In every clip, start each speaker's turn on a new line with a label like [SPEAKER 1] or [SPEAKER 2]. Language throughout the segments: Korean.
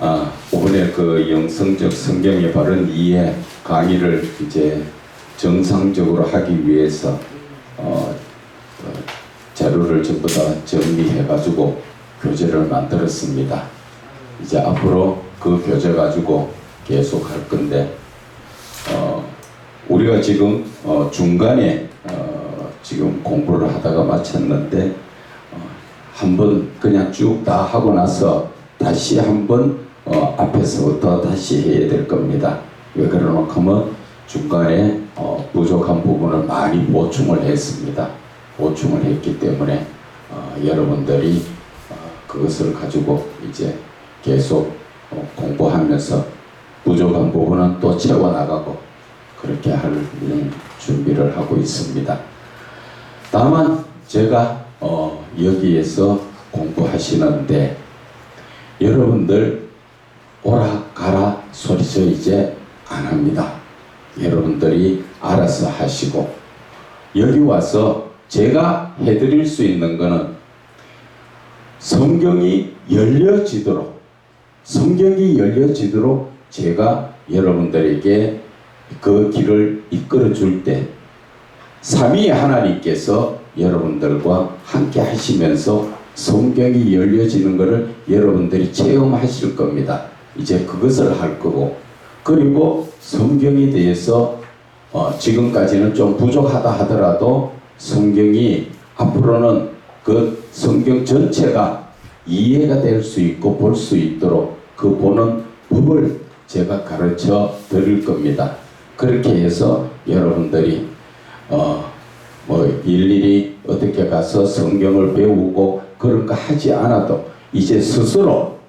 [SPEAKER 1] 이번에 그 영성적 성경의 바른 이해 강의를 이제 정상적으로 하기 위해서 자료를 전부 다 정리해가지고 교재를 만들었습니다. 이제 앞으로 그 교재 가지고 계속 할 건데, 우리가 지금 중간에 지금 공부를 하다가 마쳤는데, 한번 그냥 쭉 다 하고 나서 다시 한번 앞에서부터 다시 해야 될 겁니다. 왜 그러노 하면 중간에 부족한 부분을 많이 보충을 했습니다. 보충을 했기 때문에 여러분들이 그것을 가지고 이제 계속 공부하면서 부족한 부분은 또 채워나가고 그렇게 할 준비를 하고 있습니다. 다만 제가 여기에서 공부하시는데 여러분들 오라 가라 소리쳐 이제 안 합니다. 여러분들이 알아서 하시고, 여기 와서 제가 해드릴 수 있는 거는 성경이 열려지도록 제가 여러분들에게 그 길을 이끌어 줄 때 삼위 하나님께서 여러분들과 함께 하시면서 성경이 열려지는 것을 여러분들이 체험하실 겁니다. 이제 그것을 할 거고, 그리고 성경에 대해서 지금까지는 좀 부족하다 하더라도 성경이 앞으로는 그 성경 전체가 이해가 될 수 있고 볼 수 있도록 그 보는 법을 제가 가르쳐 드릴 겁니다. 그렇게 해서 여러분들이 일일이 어떻게 가서 성경을 배우고 그런 거 하지 않아도 이제 스스로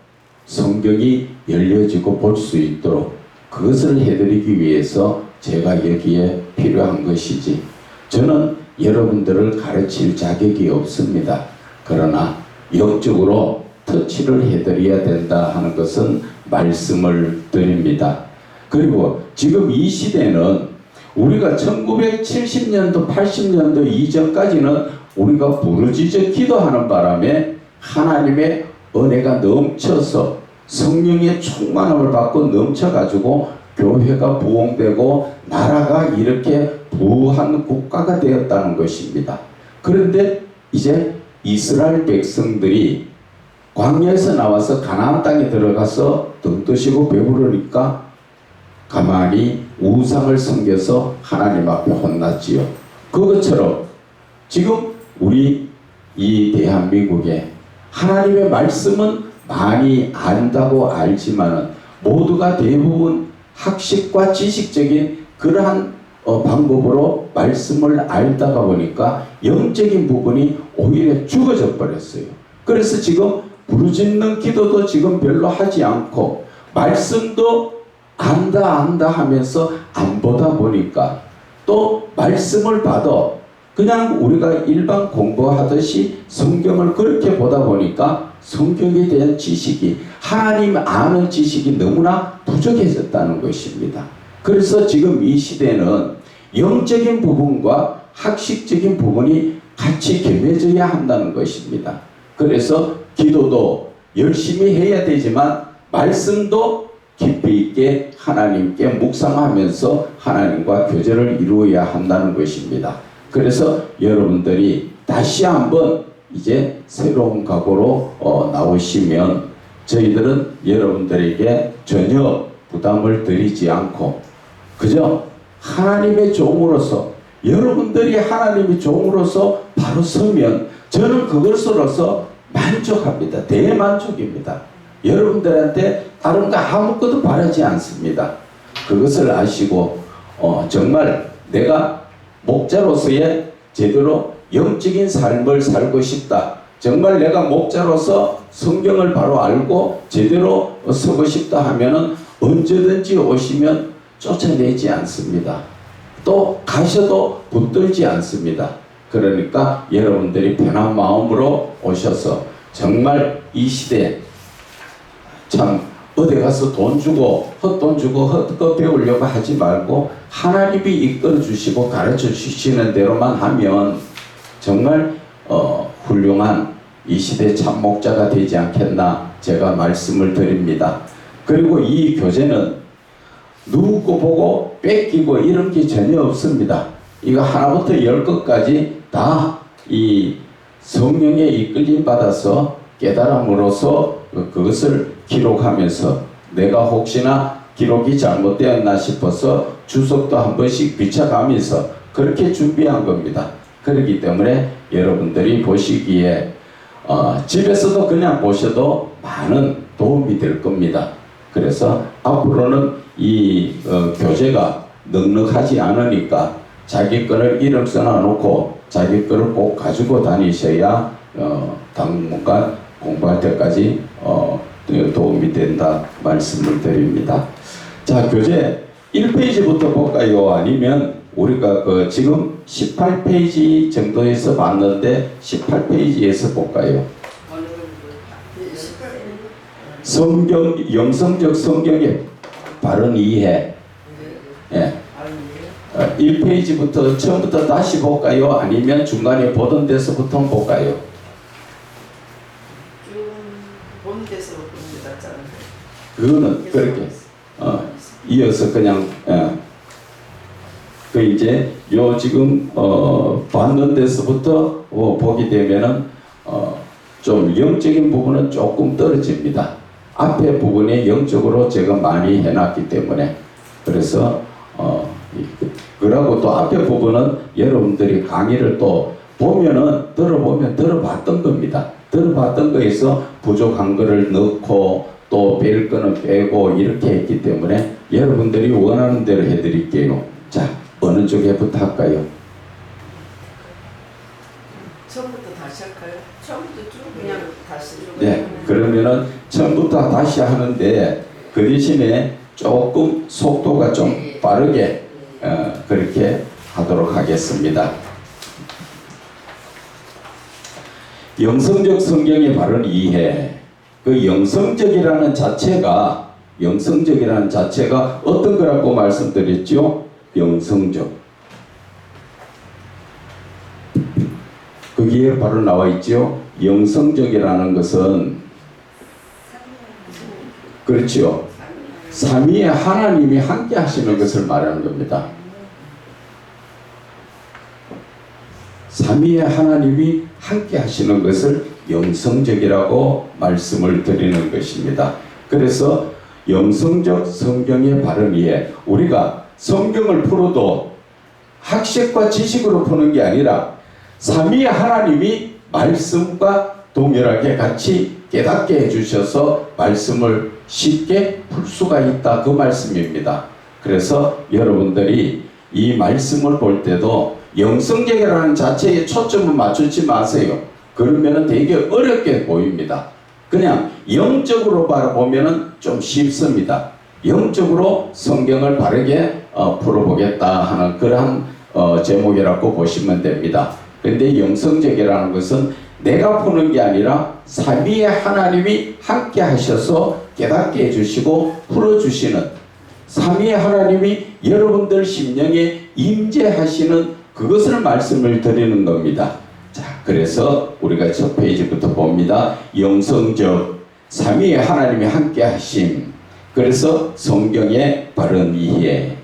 [SPEAKER 1] 성경이 열려지고 볼 수 있도록 그것을 해드리기 위해서 제가 여기에 필요한 것이지, 저는 여러분들을 가르칠 자격이 없습니다. 그러나 영적으로 터치를 해드려야 된다 하는 것은 말씀을 드립니다. 그리고 지금 이 시대는 우리가 1970년도 80년도 이전까지는 우리가 부르짖어 기도하는 바람에 하나님의 은혜가 넘쳐서 성령의 충만함을 받고 넘쳐가지고 교회가 부흥되고 나라가 이렇게 부한 국가가 되었다는 것입니다. 그런데 이제 이스라엘 백성들이 광야에서 나와서 가나안 땅에 들어가서 등 뜨시고 배부르니까 가만히 우상을 섬겨서 하나님 앞에 혼났지요. 그것처럼 지금 우리 이 대한민국에 하나님의 말씀은 많이 안다고 알지만은 모두가 대부분 학식과 지식적인 그러한 방법으로 말씀을 알다가 보니까 영적인 부분이 오히려 죽어져 버렸어요. 그래서 지금 부르짖는 기도도 지금 별로 하지 않고 말씀도 안다 하면서 안 보다 보니까, 또 말씀을 봐도 그냥 우리가 일반 공부하듯이 성경을 그렇게 보다 보니까 성경에 대한 지식이, 하나님 아는 지식이 너무나 부족해졌다는 것입니다. 그래서 지금 이 시대는 영적인 부분과 학식적인 부분이 같이 겸해져야 한다는 것입니다. 그래서 기도도 열심히 해야 되지만 말씀도 깊이 있게 하나님께 묵상하면서 하나님과 교제를 이루어야 한다는 것입니다. 그래서 여러분들이 다시 한번 이제 새로운 각오로 나오시면 저희들은 여러분들에게 전혀 부담을 드리지 않고 그저 하나님의 종으로서, 여러분들이 하나님의 종으로서 바로 서면 저는 그것으로서 만족합니다. 대만족입니다. 여러분들한테 다른 거 아무것도 바라지 않습니다. 그것을 아시고 정말 내가 목자로서의 제대로 영적인 삶을 살고 싶다, 정말 내가 목자로서 성경을 바로 알고 제대로 서고 싶다 하면은 언제든지 오시면 쫓아내지 않습니다. 또 가셔도 붙들지 않습니다. 그러니까 여러분들이 편한 마음으로 오셔서 정말 이 시대에 참 어디 가서 돈 주고 헛돈 주고 헛거 배우려고 하지 말고 하나님이 이끌어 주시고 가르쳐 주시는 대로만 하면 정말 훌륭한 이 시대 참 목자가 되지 않겠나 제가 말씀을 드립니다. 그리고 이 교재는 누구 거 보고 뺏기고 이런 게 전혀 없습니다. 이거 하나부터 열 것까지 다 이 성령에 이끌림 받아서 깨달음으로써 그것을 기록하면서 내가 혹시나 기록이 잘못되었나 싶어서 주석도 한 번씩 비춰가면서 그렇게 준비한 겁니다. 그렇기 때문에 여러분들이 보시기에 집에서도 그냥 보셔도 많은 도움이 될 겁니다. 그래서 앞으로는 이 교재가 넉넉하지 않으니까 자기 거를 이름 써놔놓고 자기 거를 꼭 가지고 다니셔야 당분간 공부할 때까지 도움이 된다 말씀을 드립니다. 자, 교재 1페이지부터 볼까요? 아니면 우리가 지금 18페이지 정도에서 봤는데 18페이지에서 볼까요? 영성적 성경의 바른 이해. 예. 1페이지부터 처음부터 다시 볼까요? 아니면 중간에 보던 데서부터 볼까요?
[SPEAKER 2] 보는 데서 보는 게 낫지 않은데.
[SPEAKER 1] 그거는 그렇게 이어서 그냥 그 이제 요 지금 봤는 데서부터 보게 되면은 좀 영적인 부분은 조금 떨어집니다. 앞에 부분에 영적으로 제가 많이 해놨기 때문에 그래서 그러고 또 앞에 부분은 여러분들이 강의를 또 보면은 들어보면 들어봤던 겁니다. 들어봤던 거에서 부족한 거를 넣고 또 뺄 거는 빼고 이렇게 했기 때문에 여러분들이 원하는 대로 해드릴게요. 자, 어느 쪽에부터 할까요?
[SPEAKER 2] 처음부터 다시 할까요? 처음부터 쭉 그냥 다시.
[SPEAKER 1] 네, 그러면은 처음부터 다시 하는데 그 대신에 조금 속도가 좀 빠르게 그렇게 하도록 하겠습니다. 영성적 성경의 바른 이해. 그 영성적이라는 자체가 어떤 거라고 말씀드렸죠? 영성적. 거기에 바로 나와 있죠. 영성적이라는 것은 그렇죠. 삼위의 하나님이 함께 하시는 것을 말하는 겁니다. 삼위의 하나님이 함께 하시는 것을 영성적이라고 말씀을 드리는 것입니다. 그래서 영성적 성경의 바른 이해. 우리가 성경을 풀어도 학식과 지식으로 푸는 게 아니라 삼위의 하나님이 말씀과 동일하게 같이 깨닫게 해주셔서 말씀을 쉽게 풀 수가 있다, 그 말씀입니다. 그래서 여러분들이 이 말씀을 볼 때도 영성적이라는 자체에 초점을 맞추지 마세요. 그러면 되게 어렵게 보입니다. 그냥 영적으로 바라보면 좀 쉽습니다. 영적으로 성경을 바르게 풀어보겠다 하는 그러한 제목이라고 보시면 됩니다. 근데 영성적이라는 것은 내가 푸는 게 아니라 삼위의 하나님이 함께 하셔서 깨닫게 해주시고 풀어주시는, 삼위의 하나님이 여러분들 심령에 임재하시는 그것을 말씀을 드리는 겁니다. 자, 그래서 우리가 첫 페이지부터 봅니다. 영성적 삼위의 하나님이 함께 하심. 그래서 성경의 바른 이해.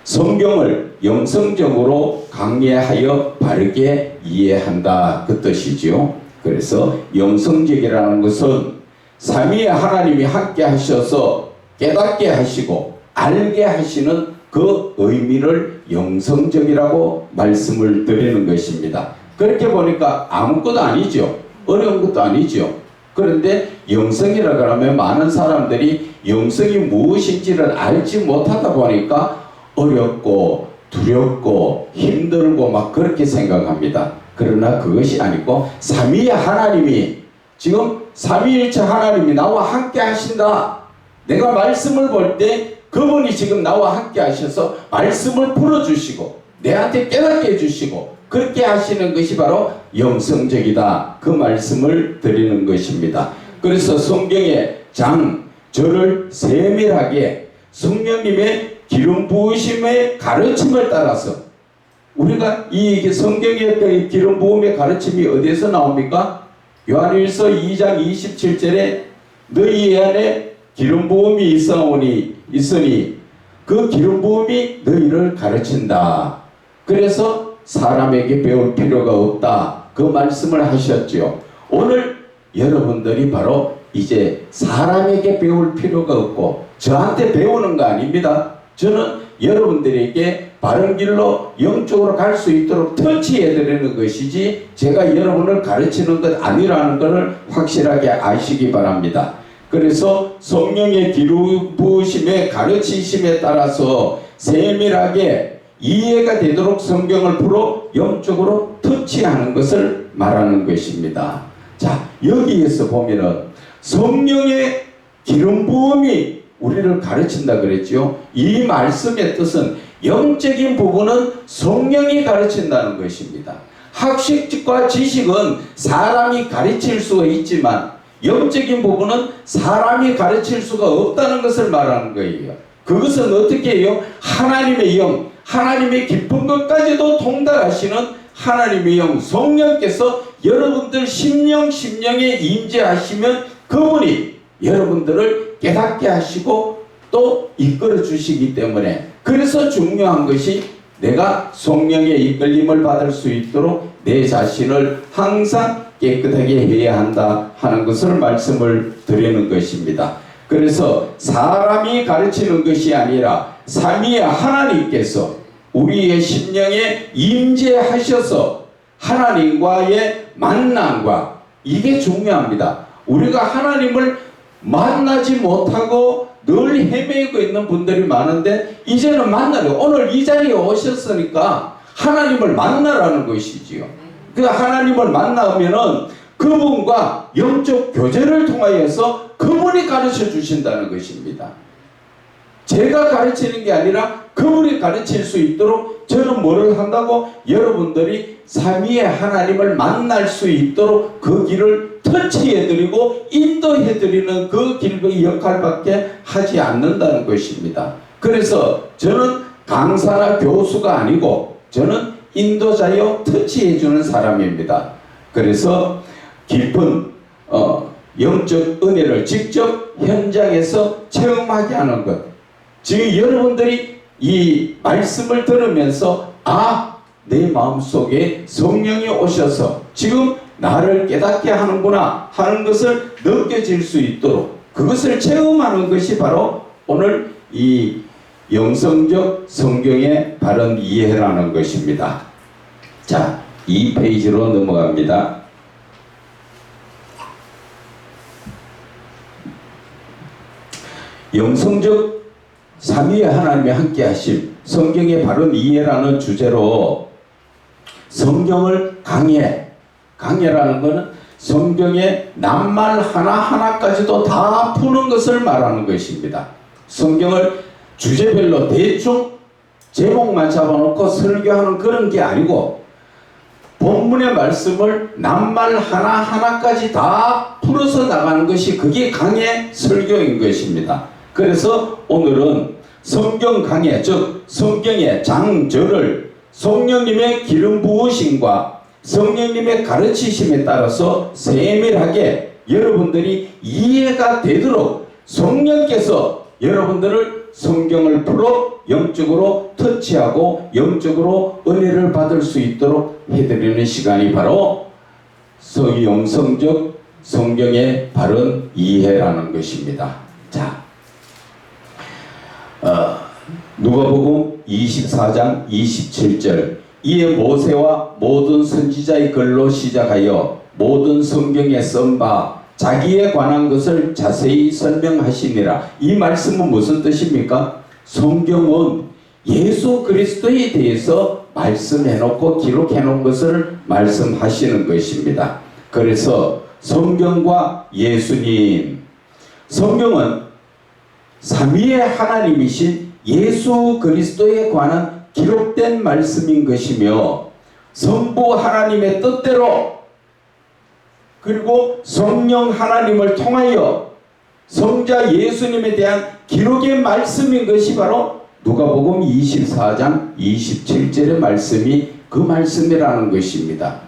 [SPEAKER 1] 성경을 영성적으로 강의하여 바르게 이해한다, 그 뜻이죠. 그래서 영성적이라는 것은 삼위의 하나님이 함께 하셔서 깨닫게 하시고 알게 하시는 그 의미를 영성적이라고 말씀을 드리는 것입니다. 그렇게 보니까 아무것도 아니죠. 어려운 것도 아니죠. 그런데 영성이라 그러면 많은 사람들이 영성이 무엇인지를 알지 못하다 보니까 어렵고 두렵고 힘들고 막 그렇게 생각합니다. 그러나 그것이 아니고 삼위의 하나님이, 지금 삼위일체 하나님이 나와 함께 하신다. 내가 말씀을 볼 때 그분이 지금 나와 함께 하셔서 말씀을 풀어주시고 내한테 깨닫게 해주시고 그렇게 하시는 것이 바로 영성적이다, 그 말씀을 드리는 것입니다. 그래서 성경의 절을 세밀하게 성령님의 기름 부으심의 가르침을 따라서, 우리가 이 성경의 기름 부음의 가르침이 어디에서 나옵니까? 요한일서 2장 27절에 너희 안에 기름 부음이 있으니 그 기름 부음이 너희를 가르친다. 그래서 사람에게 배울 필요가 없다. 그 말씀을 하셨지요. 오늘 여러분들이 바로 이제 사람에게 배울 필요가 없고 저한테 배우는 거 아닙니다. 저는 여러분들에게 바른 길로 영적으로 갈 수 있도록 터치해 드리는 것이지 제가 여러분을 가르치는 것 아니라는 것을 확실하게 아시기 바랍니다. 그래서 성령의 기름 부으심에 가르치심에 따라서 세밀하게 이해가 되도록 성경을 풀어 영적으로 터치하는 것을 말하는 것입니다. 자, 여기에서 보면은 성령의 기름 부음이 우리를 가르친다 그랬죠. 이 말씀의 뜻은 영적인 부분은 성령이 가르친다는 것입니다. 학식과 지식은 사람이 가르칠 수가 있지만 영적인 부분은 사람이 가르칠 수가 없다는 것을 말하는 거예요. 그것은 어떻게 해요? 하나님의 영, 하나님의 깊은 것까지도 통달하시는 하나님의 영, 성령께서 여러분들 심령에 임재하시면 그분이 여러분들을 깨닫게 하시고 또 이끌어 주시기 때문에, 그래서 중요한 것이 내가 성령의 이끌림을 받을 수 있도록 내 자신을 항상 깨끗하게 해야 한다 하는 것을 말씀을 드리는 것입니다. 그래서 사람이 가르치는 것이 아니라 삼위의 하나님께서 우리의 심령에 임재하셔서 하나님과의 만남과, 이게 중요합니다. 우리가 하나님을 만나지 못하고 늘 헤매고 있는 분들이 많은데 이제는 만나려, 오늘 이 자리에 오셨으니까 하나님을 만나라는 것이지요. 그 하나님을 만나면은 그분과 영적 교제를 통하여서 그분이 가르쳐 주신다는 것입니다. 제가 가르치는 게 아니라 그분이 가르칠 수 있도록 저는 뭐를 한다고? 여러분들이 삼위의 하나님을 만날 수 있도록 그 길을 터치해드리고 인도해드리는 그 길의 역할밖에 하지 않는다는 것입니다. 그래서 저는 강사나 교수가 아니고 저는 인도자여 터치해주는 사람입니다. 그래서 깊은 영적 은혜를 직접 현장에서 체험하게 하는 것. 지금 여러분들이 이 말씀을 들으면서 내 마음속에 성령이 오셔서 지금 나를 깨닫게 하는구나 하는 것을 느껴질 수 있도록 그것을 체험하는 것이 바로 오늘 이 영성적 성경의 바른 이해라는 것입니다. 자, 2페이지로 넘어갑니다. 영성적 삼위의 하나님이 함께 하심 성경의 바른 이해라는 주제로 성경을 강해라는 것은 성경의 낱말 하나하나까지도 다 푸는 것을 말하는 것입니다. 성경을 주제별로 대충 제목만 잡아놓고 설교하는 그런 게 아니고 본문의 말씀을 낱말 하나하나까지 다 풀어서 나가는 것이 그게 강해 설교인 것입니다. 그래서 오늘은 성경 강해, 즉 성경의 장절을 성령님의 기름 부으심과 성령님의 가르치심에 따라서 세밀하게 여러분들이 이해가 되도록 성령께서 여러분들을 성경을 풀어 영적으로 터치하고 영적으로 은혜를 받을 수 있도록 해드리는 시간이 바로 영성적 성경의 바른 이해라는 것입니다. 자, 누가복음 24장 27절 이에 모세와 모든 선지자의 글로 시작하여 모든 성경에 쓴 바 자기에 관한 것을 자세히 설명하시니라. 이 말씀은 무슨 뜻입니까? 성경은 예수 그리스도에 대해서 말씀해놓고 기록해놓은 것을 말씀하시는 것입니다. 그래서 성경과 예수님, 성경은 삼위의 하나님이신 예수 그리스도에 관한 기록된 말씀인 것이며 성부 하나님의 뜻대로 그리고 성령 하나님을 통하여 성자 예수님에 대한 기록의 말씀인 것이 바로 누가복음 24장 27절의 말씀이 그 말씀이라는 것입니다.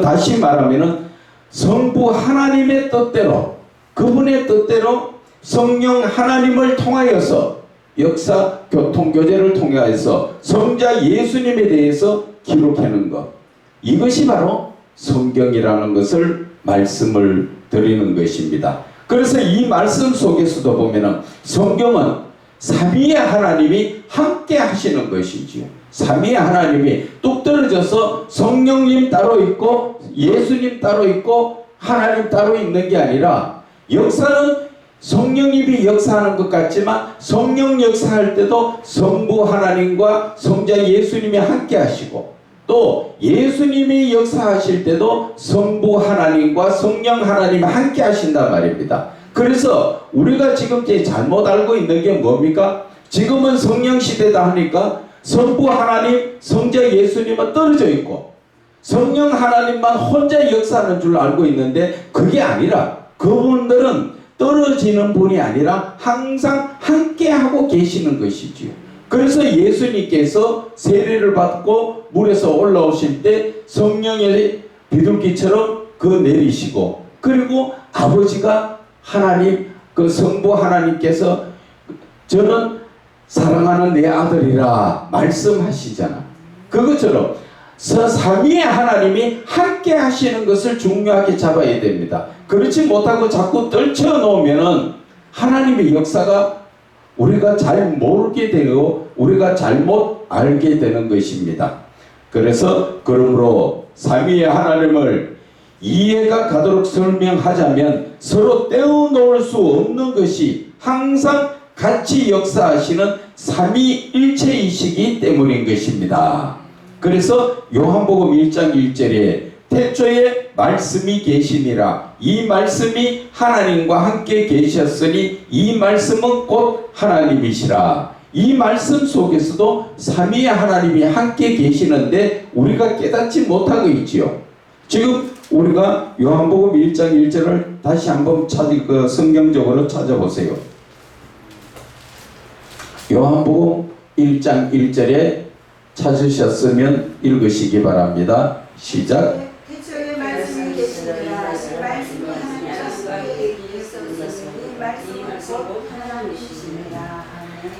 [SPEAKER 1] 다시 말하면은 성부 하나님의 뜻대로 그분의 뜻대로 성령 하나님을 통하여서 역사 교통교제를 통하여서 성자 예수님에 대해서 기록하는 것, 이것이 바로 성경이라는 것을 말씀을 드리는 것입니다. 그래서 이 말씀 속에서도 보면은 성경은 삼위의 하나님이 함께 하시는 것이지요. 삼위의 하나님이 뚝 떨어져서 성령님 따로 있고 예수님 따로 있고 하나님 따로 있는 게 아니라, 역사는 성령님이 역사하는 것 같지만 성령 역사할 때도 성부 하나님과 성자 예수님이 함께 하시고, 또 예수님이 역사하실 때도 성부 하나님과 성령 하나님이 함께 하신단 말입니다. 그래서 우리가 지금 잘못 알고 있는 게 뭡니까? 지금은 성령 시대다 하니까 성부 하나님, 성자 예수님은 떨어져 있고 성령 하나님만 혼자 역사하는 줄 알고 있는데, 그게 아니라 그분들은 떨어지는 분이 아니라 항상 함께 하고 계시는 것이지요. 그래서 예수님께서 세례를 받고 물에서 올라오실 때 성령의 비둘기처럼 내리시고, 그리고 아버지가 하나님, 그 성부 하나님께서 저는 사랑하는 내 아들이라 말씀하시잖아. 그것처럼 삼위의 하나님이 함께 하시는 것을 중요하게 잡아야 됩니다. 그렇지 못하고 자꾸 떨쳐놓으면은 하나님의 역사가 우리가 잘 모르게 되고 우리가 잘못 알게 되는 것입니다. 그러므로 삼위의 하나님을 이해가 가도록 설명하자면 서로 떼어놓을 수 없는 것이 항상 같이 역사하시는 삼위일체이시기 때문인 것입니다. 그래서 요한복음 1장 1절에 태초에 말씀이 계시니라, 이 말씀이 하나님과 함께 계셨으니 이 말씀은 곧 하나님이시라. 이 말씀 속에서도 삼위의 하나님이 함께 계시는데 우리가 깨닫지 못하고 있지요. 지금 우리가 요한복음 1장 1절을 다시 한번 성경적으로 찾아보세요. 요한복음 1장 1절에 찾으셨으면 읽으시기 바랍니다. 시작.
[SPEAKER 3] 태초에 말씀이 계시니라. 이 말씀이 하나님께 계셨으니 이 말씀은 곧 하나님이시니라.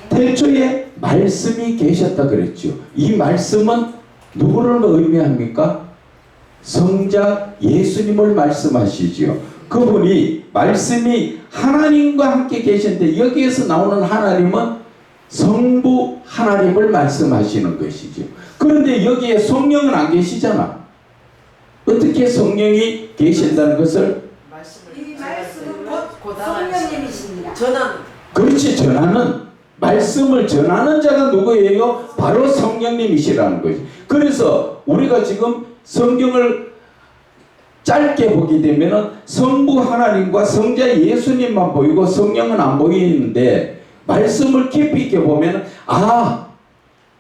[SPEAKER 1] 태초에 말씀이 계셨다 그랬죠. 이 말씀은 누구를 의미합니까? 성자 예수님을 말씀하시지요. 그분이 말씀이 하나님과 함께 계신데 여기에서 나오는 하나님은 성부 하나님을 말씀하시는 것이죠. 그런데 여기에 성령은 안 계시잖아. 어떻게 성령이 계신다는 것을?
[SPEAKER 3] 이 말씀은 곧 성령님이십니다.
[SPEAKER 1] 그렇지, 전하는 말씀을 전하는 자가 누구예요? 바로 성령님이시라는 거지. 그래서 우리가 지금 성경을 짧게 보게 되면은 성부 하나님과 성자 예수님만 보이고 성령은 안 보이는데, 말씀을 깊이 있게 보면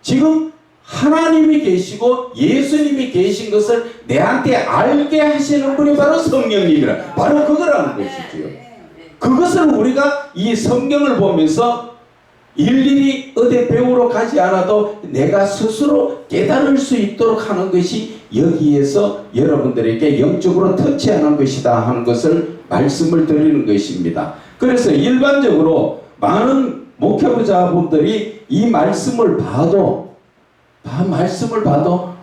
[SPEAKER 1] 지금 하나님이 계시고 예수님이 계신 것을 내한테 알게 하시는 분이 바로 성령님이라, 바로 그거라는 것이지요. 그것을 우리가 이 성경을 보면서 일일이 어디 배우러 가지 않아도 내가 스스로 깨달을 수 있도록 하는 것이 여기에서 여러분들에게 영적으로 터치하는 것이다 하는 것을 말씀을 드리는 것입니다. 그래서 일반적으로 많은 목회자분들이 이 말씀을 봐도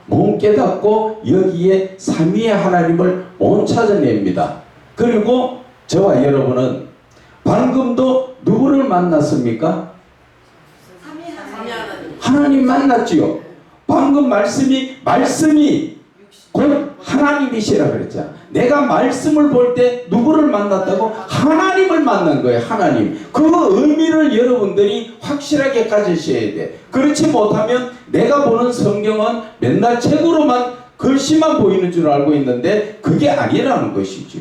[SPEAKER 1] 못 깨닫고 여기에 삼위의 하나님을 못 찾아냅니다. 그리고 저와 여러분은 방금도 누구를 만났습니까? 하나님 만났지요. 방금 말씀이 곧 하나님이시라 그랬잖아. 내가 말씀을 볼 때 누구를 만났다고? 하나님을 만난 거예요. 하나님. 그 의미를 여러분들이 확실하게 가지셔야 돼. 그렇지 못하면 내가 보는 성경은 맨날 책으로만 글씨만 보이는 줄 알고 있는데 그게 아니라는 것이죠.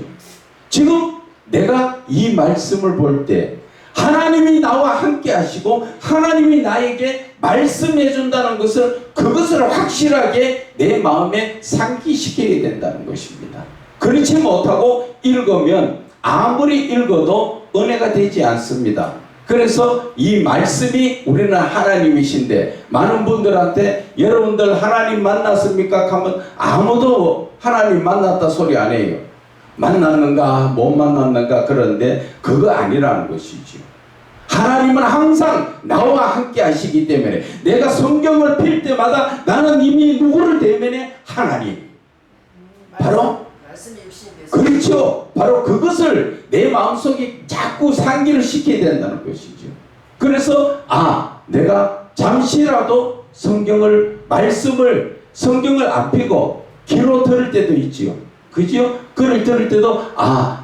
[SPEAKER 1] 지금 내가 이 말씀을 볼 때 하나님이 나와 함께 하시고 하나님이 나에게 말씀해 준다는 그것을 확실하게 내 마음에 상기시켜야 된다는 것입니다. 그렇지 못하고 읽으면 아무리 읽어도 은혜가 되지 않습니다. 그래서 이 말씀이 우리는 하나님이신데, 많은 분들한테 여러분들 하나님 만났습니까? 하면 아무도 하나님 만났다 소리 안 해요. 만났는가 못 만났는가 그런데 그거 아니라는 것이죠. 하나님은 항상 나와 함께 하시기 때문에 내가 성경을 필 때마다 나는 이미 누구를 대면해? 하나님. 바로
[SPEAKER 2] 말씀이 육신이 돼서
[SPEAKER 1] 그렇죠. 바로 그것을 내 마음속에 자꾸 상기를 시켜야 된다는 것이죠. 그래서 내가 잠시라도 성경을 안 펴고 귀로 들을 때도 있지요. 그죠? 그를 들을 때도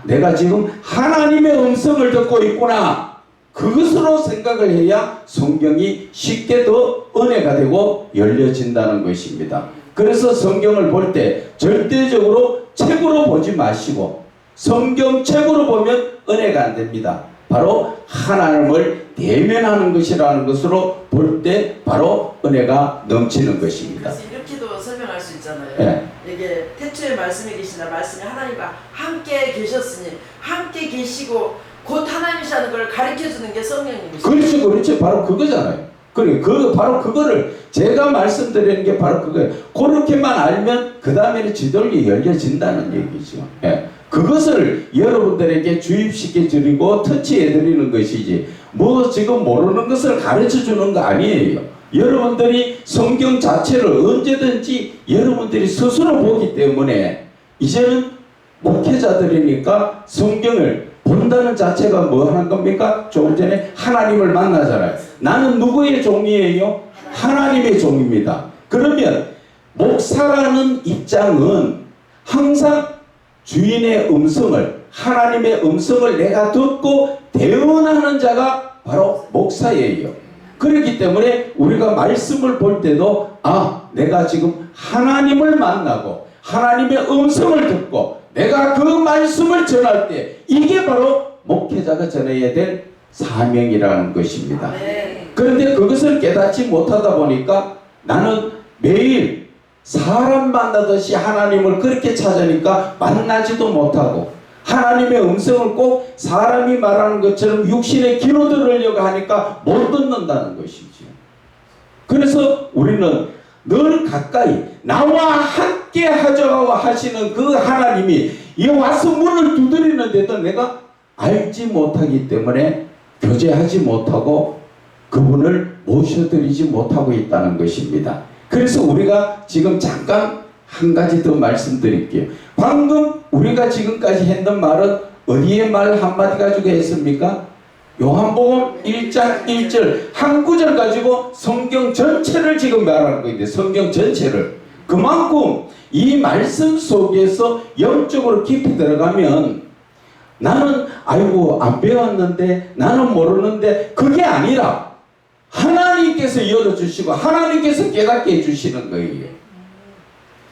[SPEAKER 1] 내가 지금 하나님의 음성을 듣고 있구나. 그것으로 생각을 해야 성경이 쉽게 더 은혜가 되고 열려진다는 것입니다. 그래서 성경을 볼 때 절대적으로 책으로 보지 마시고 성경책으로 보면 은혜가 안 됩니다. 바로 하나님을 대면하는 것이라는 것으로 볼 때 바로 은혜가 넘치는 것입니다.
[SPEAKER 2] 그래서 이렇게도 설명할 수 있잖아요.
[SPEAKER 1] 네.
[SPEAKER 2] 이게 태초에 말씀이 계시나 말씀이 하나님과 함께 계셨으니 함께 계시고 곧 하나님이시라는 걸 가르쳐주는 게 성령님이시죠.
[SPEAKER 1] 그렇죠. 바로 그거잖아요. 바로 그거를 제가 말씀드리는 게 바로 그거예요. 그렇게만 알면 그 다음에는 지도력이 열려진다는 얘기죠. 예. 그것을 여러분들에게 주입시켜 드리고 터치해 드리는 것이지 뭐 지금 모르는 것을 가르쳐 주는 거 아니에요. 여러분들이 성경 자체를 언제든지 여러분들이 스스로 보기 때문에 이제는 목회자들이니까 성경을 본다는 자체가 뭐 하는 겁니까? 조금 전에 하나님을 만나잖아요. 나는 누구의 종이에요? 하나님의 종입니다. 그러면 목사라는 입장은 항상 주인의 음성을, 하나님의 음성을 내가 듣고 대언하는 자가 바로 목사예요. 그렇기 때문에 우리가 말씀을 볼 때도 내가 지금 하나님을 만나고 하나님의 음성을 듣고 내가 그 말씀을 전할 때 이게 바로 목회자가 전해야 될 사명이라는 것입니다. 그런데 그것을 깨닫지 못하다 보니까 나는 매일 사람 만나듯이 하나님을 그렇게 찾으니까 만나지도 못하고 하나님의 음성을 꼭 사람이 말하는 것처럼 육신의 귀로 들으려고 하니까 못 듣는다는 것이죠. 그래서 우리는 늘 가까이 나와 함께 하자고 하시는 그 하나님이 이 와서 문을 두드리는데도 내가 알지 못하기 때문에 교제하지 못하고 그분을 모셔드리지 못하고 있다는 것입니다. 그래서 우리가 지금 잠깐 한 가지 더 말씀드릴게요. 방금 우리가 지금까지 했던 말은 어디에 말 한마디 가지고 했습니까? 요한복음 1장 1절 한 구절 가지고 성경 전체를 지금 말하는 거인데 성경 전체를 그만큼 이 말씀 속에서 영적으로 깊이 들어가면 나는 안 배웠는데 나는 모르는데 그게 아니라 하나님께서 열어주시고 하나님께서 깨닫게 해주시는 거예요.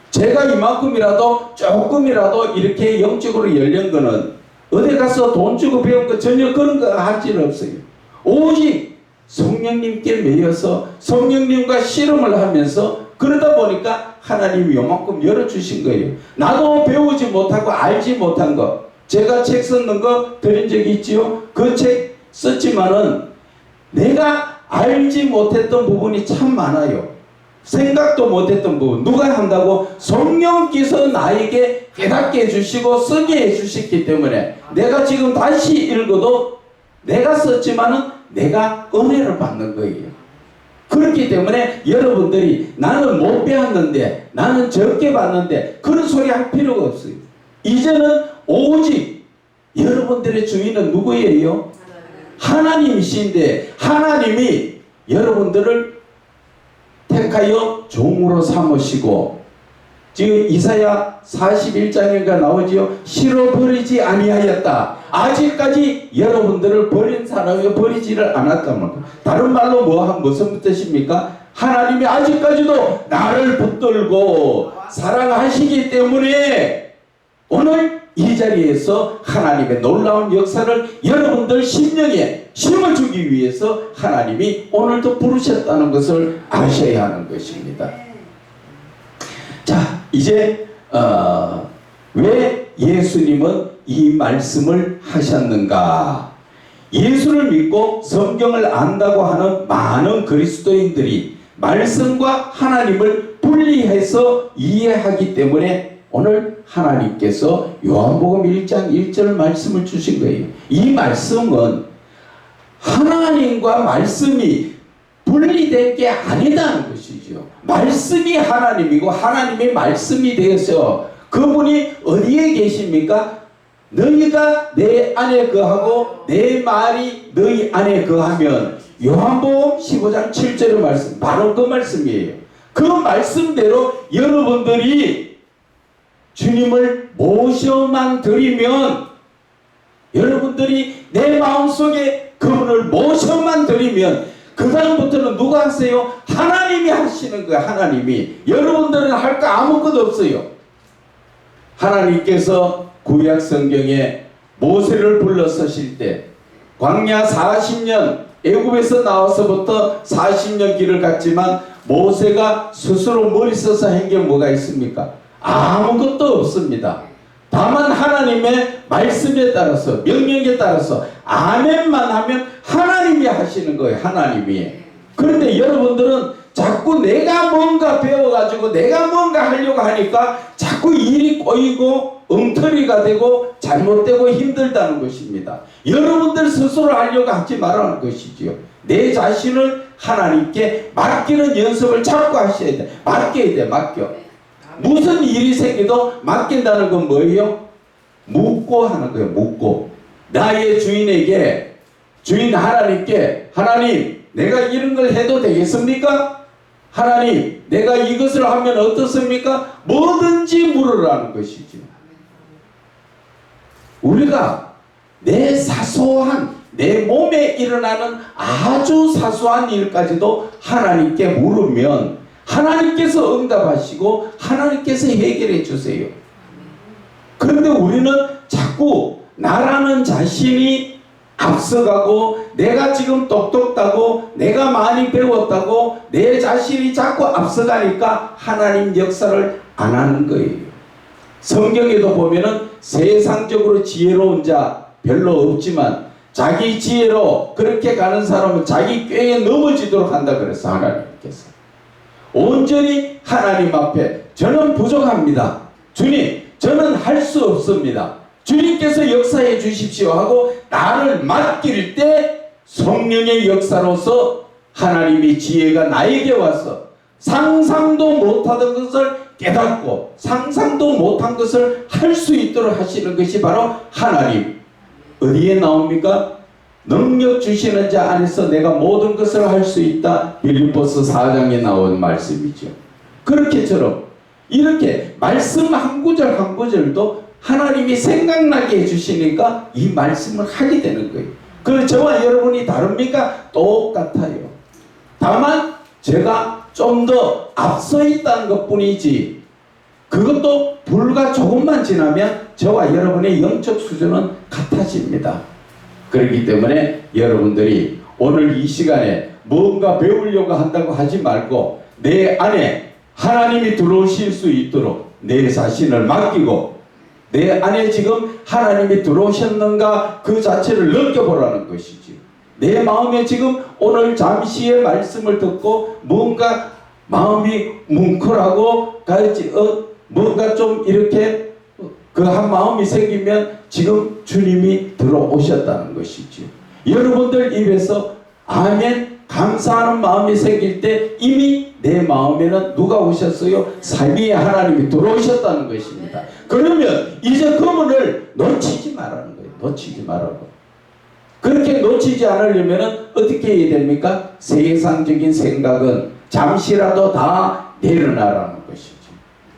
[SPEAKER 1] 제가 이만큼이라도 조금이라도 이렇게 영적으로 열린 거는 어디 가서 돈 주고 배운 거 전혀 그런 거 하지는 없어요. 오직 성령님께 매여서 성령님과 씨름을 하면서 그러다 보니까 하나님이 요만큼 열어주신 거예요. 나도 배우지 못하고 알지 못한 거 제가 책 썼는 거 드린 적이 있지요. 그 책 썼지만은 내가 알지 못했던 부분이 참 많아요. 생각도 못했던 부분 누가 한다고? 성령께서 나에게 깨닫게 해주시고 쓰게 해주셨기 때문에 내가 지금 다시 읽어도 내가 썼지만은 내가 은혜를 받는 거예요. 그렇기 때문에 여러분들이 나는 못 배웠는데 나는 적게 받는데 그런 소리 할 필요가 없어요. 이제는 오직 여러분들의 주인은 누구예요? 하나님이신데 하나님이 여러분들을 택하여 종으로 삼으시고 지금 이사야 41장인가 나오지요. 실어버리지 아니하였다. 아직까지 여러분들을 버린 사람이 버리지를 않았다는 거. 다른 말로 무슨 뜻입니까? 하나님이 아직까지도 나를 붙들고 사랑하시기 때문에 오늘 이 자리에서 하나님의 놀라운 역사를 여러분들 심령에 심어주기 위해서 하나님이 오늘도 부르셨다는 것을 아셔야 하는 것입니다. 자, 이제 왜 예수님은 이 말씀을 하셨는가? 예수를 믿고 성경을 안다고 하는 많은 그리스도인들이 말씀과 하나님을 분리해서 이해하기 때문에 오늘 하나님께서 요한복음 1장 1절 말씀을 주신 거예요. 이 말씀은 하나님과 말씀이 분리된 게 아니다는 것이죠. 말씀이 하나님이고 하나님이 말씀이 되어서 그분이 어디에 계십니까? 너희가 내 안에 거하고 내 말이 너희 안에 거하면, 요한복음 15장 7절의 말씀, 바로 그 말씀이에요. 그 말씀대로 여러분들이 주님을 모셔만 드리면, 여러분들이 내 마음속에 그분을 모셔만 드리면 그 다음부터는 누가 하세요? 하나님이 하시는 거예요. 하나님이. 여러분들은 할 거 아무것도 없어요. 하나님께서 구약 성경에 모세를 불러서실 때 광야 40년, 애굽에서 나와서부터 40년 길을 갔지만 모세가 스스로 머리 써서 한 게 뭐가 있습니까? 아무것도 없습니다. 다만 하나님의 말씀에 따라서, 명령에 따라서 아멘만 하면 하나님이 하시는 거예요. 하나님이. 그런데 여러분들은 자꾸 내가 뭔가 배워가지고 내가 뭔가 하려고 하니까 자꾸 일이 꼬이고 엉터리가 되고 잘못되고 힘들다는 것입니다. 여러분들 스스로 하려고 하지 말라는 것이지요. 내 자신을 하나님께 맡기는 연습을 자꾸 하셔야 돼. 맡겨야 돼. 맡겨. 무슨 일이 생겨도 맡긴다는 건 뭐예요? 묻고 하는 거예요. 묻고. 나의 주인에게, 주인 하나님께, 하나님 내가 이런 걸 해도 되겠습니까? 하나님 내가 이것을 하면 어떻습니까? 뭐든지 물으라는 것이죠. 우리가 내 사소한, 내 몸에 일어나는 아주 사소한 일까지도 하나님께 물으면 하나님께서 응답하시고 하나님께서 해결해 주세요. 그런데 우리는 자꾸 나라는 자신이 앞서가고 내가 지금 똑똑하고 내가 많이 배웠다고 내 자신이 자꾸 앞서가니까 하나님 역사를 안 하는 거예요. 성경에도 보면은 세상적으로 지혜로운 자 별로 없지만 자기 지혜로 그렇게 가는 사람은 자기 꾀에 넘어지도록 한다 그랬어. 하나님께서 온전히 하나님 앞에 저는 부족합니다. 주님 저는 할 수 없습니다. 주님께서 역사해 주십시오 하고 나를 맡길 때 성령의 역사로서 하나님의 지혜가 나에게 와서 상상도 못하던 것을 깨닫고 상상도 못한 것을 할 수 있도록 하시는 것이 바로 하나님. 어디에 나옵니까? 능력 주시는 자 안에서 내가 모든 것을 할 수 있다. 빌립보서 4장에 나온 말씀이죠. 그렇게처럼 이렇게 말씀 한 구절 한 구절도 하나님이 생각나게 해주시니까 이 말씀을 하게 되는 거예요. 그 저와 여러분이 다릅니까? 똑같아요. 다만 제가 좀 더 앞서 있다는 것 뿐이지 그것도 불과 조금만 지나면 저와 여러분의 영적 수준은 같아집니다. 그렇기 때문에 여러분들이 오늘 이 시간에 뭔가 배우려고 한다고 하지 말고 내 안에 하나님이 들어오실 수 있도록 내 자신을 맡기고 내 안에 지금 하나님이 들어오셨는가 그 자체를 느껴보라는 것이지. 내 마음에 지금 오늘 잠시의 말씀을 듣고 뭔가 마음이 뭉클하고 뭔가 좀 이렇게 그 한 마음이 생기면 지금 주님이 들어오셨다는 것이죠. 여러분들 입에서 아멘 감사하는 마음이 생길 때 이미 내 마음에는 누가 오셨어요? 삼위의 하나님이 들어오셨다는 것입니다. 그러면 이제 그분을 놓치지 말라는 거예요. 놓치지 말라고. 그렇게 놓치지 않으려면 어떻게 해야 됩니까? 세상적인 생각은 잠시라도 다 내려놔라는 것이죠.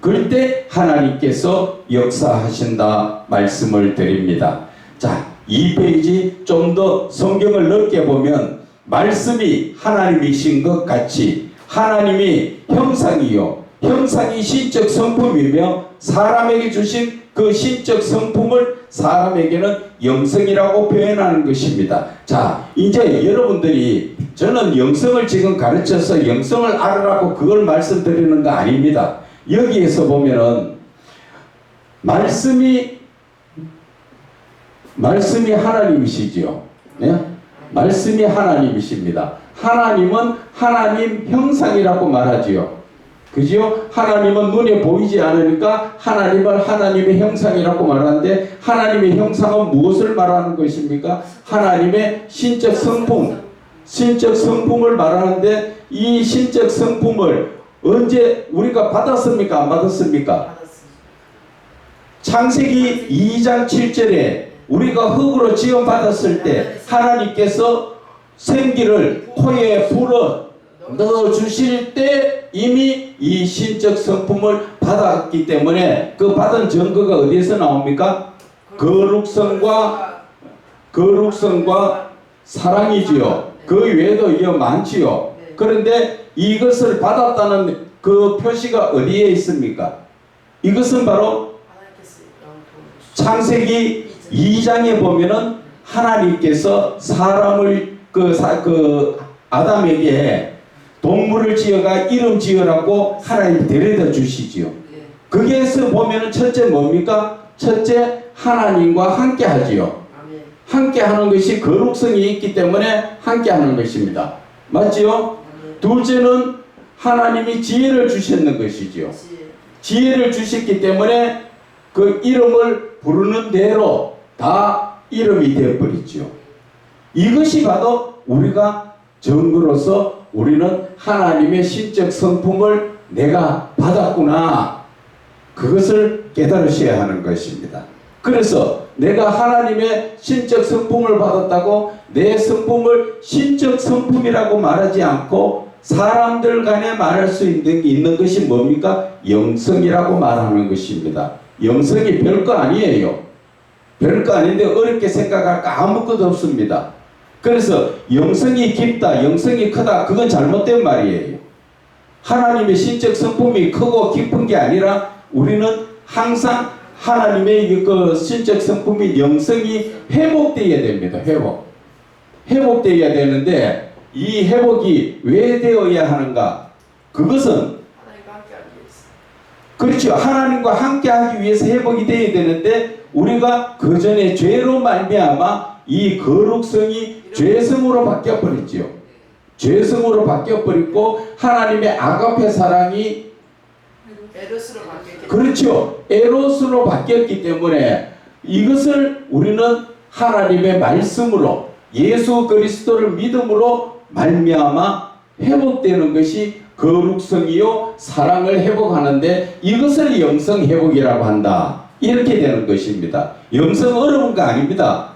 [SPEAKER 1] 그럴 때 하나님께서 역사하신다 말씀을 드립니다. 자, 이 페이지 좀 더 성경을 넓게 보면 말씀이 하나님이신 것 같이 하나님이 형상이요 형상이 신적 성품이며 사람에게 주신 그 신적 성품을 사람에게는 영성이라고 표현하는 것입니다. 자, 이제 여러분들이 저는 영성을 지금 가르쳐서 영성을 알으라고 그걸 말씀드리는 거 아닙니다. 여기에서 보면은 말씀이 하나님이시죠. 네? 말씀이 하나님이십니다. 하나님은 하나님 형상이라고 말하지요. 그지요? 하나님은 눈에 보이지 않으니까 하나님을 하나님의 형상이라고 말하는데 하나님의 형상은 무엇을 말하는 것입니까? 하나님의 신적 성품, 신적 성품을 말하는데 이 신적 성품을 언제 우리가 받았습니까? 안 받았습니까?
[SPEAKER 2] 받았습니다.
[SPEAKER 1] 창세기 2장 7절에 우리가 흙으로 지음받았을 때 하나님께서 생기를 코에 불어 넣어주실 때 이미 이 신적 성품을 받았기 때문에 그 받은 증거가 어디에서 나옵니까? 거룩성과 사랑이지요. 그 외에도 이어 많지요. 그런데 이것을 받았다는 그 표시가 어디에 있습니까? 이것은 바로 창세기 2장에 보면은 하나님께서 사람을 아담에게 동물을 지어가 이름 지으라고 하나님 데려다 주시지요. 거기에서 보면은 첫째 뭡니까? 첫째 하나님과 함께 하지요. 함께 하는 것이 거룩성이 있기 때문에 함께 하는 것입니다. 맞지요? 둘째는 하나님이 지혜를 주셨는 것이지요. 지혜를 주셨기 때문에 그 이름을 부르는 대로 다 이름이 되어버리지요. 이것이 바로 우리가 증거로서 우리는 하나님의 신적 성품을 내가 받았구나. 그것을 깨달으셔야 하는 것입니다. 그래서 내가 하나님의 신적 성품을 받았다고 내 성품을 신적 성품이라고 말하지 않고 사람들 간에 말할 수 있는 것이 뭡니까? 영성이라고 말하는 것입니다. 영성이 별거 아니에요. 별거 아닌데 어렵게 생각할 거 아무것도 없습니다. 그래서 영성이 깊다, 영성이 크다, 그건 잘못된 말이에요. 하나님의 신적 성품이 크고 깊은 게 아니라 우리는 항상 하나님의 그 신적 성품이 영성이 회복되어야 됩니다. 회복되어야 되는데 이 회복이 왜 되어야 하는가? 그것은 그렇죠. 하나님과 함께 하기 위해서 회복이 되어야 되는데 우리가 그 전에 죄로 말미암아 이 거룩성이 죄성으로 바뀌어버렸지요. 죄성으로 바뀌어버렸고 하나님의 아가페 사랑이
[SPEAKER 2] 에로스로 바뀌었기
[SPEAKER 1] 그렇죠. 에로스로 바뀌었기 때문에 이것을 우리는 하나님의 말씀으로 예수 그리스도를 믿음으로 말미암아 회복되는 것이 거룩성이요 사랑을 회복하는데 이것을 영성 회복이라고 한다. 이렇게 되는 것입니다. 영성 어려운 거 아닙니다.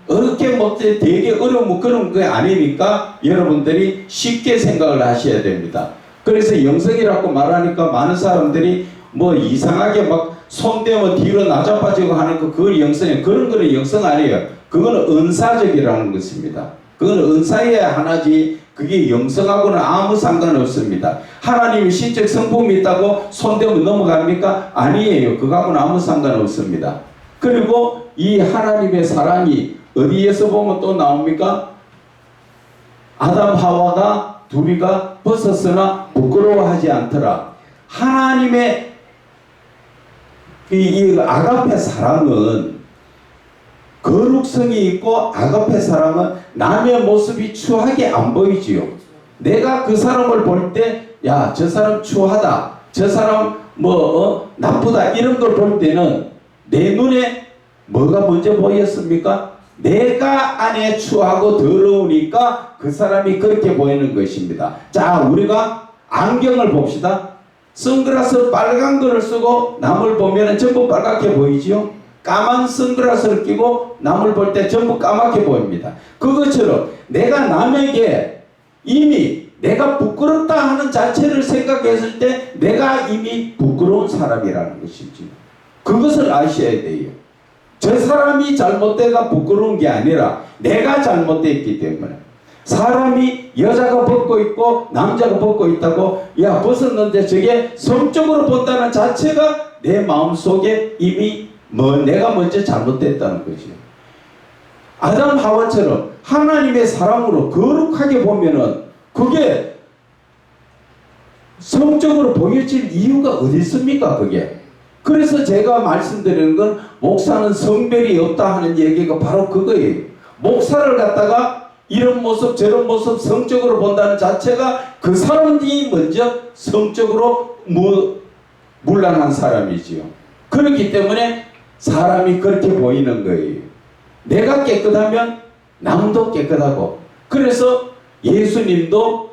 [SPEAKER 1] 어렵게 먹지 되게 어려운 그런 거 아니니까 여러분들이 쉽게 생각을 하셔야 됩니다. 그래서 영성이라고 말하니까 많은 사람들이 뭐 이상하게 막 손대면 뒤로 나자빠지고 하는 거 그걸 영성이에요. 그런 거는 영성 아니에요. 그거는 은사적이라는 것입니다. 그건 은사의 하나지 그게 영성하고는 아무 상관없습니다. 하나님이 신적 성품이 있다고 손대면 넘어갑니까? 아니에요. 그거하고는 아무 상관없습니다. 그리고 이 하나님의 사랑이 어디에서 보면 또 나옵니까? 아담 하와가 둘이가 벗었으나 부끄러워하지 않더라. 하나님의 이 아가페 사랑은 거룩성이 있고 아가페 사랑은 남의 모습이 추하게 안 보이지요. 내가 그 사람을 볼 때 야, 저 사람 추하다. 저 사람 나쁘다. 이런 걸 볼 때는 내 눈에 뭐가 먼저 보였습니까? 내가 안에 추하고 더러우니까 그 사람이 그렇게 보이는 것입니다. 자, 우리가 안경을 봅시다. 선글라스 빨간 거를 쓰고 남을 보면 전부 빨갛게 보이지요? 까만 선글라스를 끼고 남을 볼 때 전부 까맣게 보입니다. 그것처럼 내가 남에게 이미 내가 부끄럽다 하는 자체를 생각했을 때 내가 이미 부끄러운 사람이라는 것이지. 그것을 아셔야 돼요. 저 사람이 잘못되가 부끄러운 게 아니라 내가 잘못됐기 때문에. 사람이 여자가 벗고 있고 남자가 벗고 있다고 야 벗었는데 저게 성적으로 본다는 자체가 내 마음속에 이미 내가 먼저 잘못됐다는 거죠. 아담 하와처럼 하나님의 사랑으로 거룩하게 보면은 그게 성적으로 보여질 이유가 어디 있습니까? 그게. 그래서 제가 말씀드리는 건 목사는 성별이 없다 하는 얘기가 바로 그거예요. 목사를 갖다가 이런 모습 저런 모습 성적으로 본다는 자체가 그 사람이 먼저 성적으로 문란한 사람이지요. 그렇기 때문에 사람이 그렇게 보이는 거예요. 내가 깨끗하면 남도 깨끗하고. 그래서 예수님도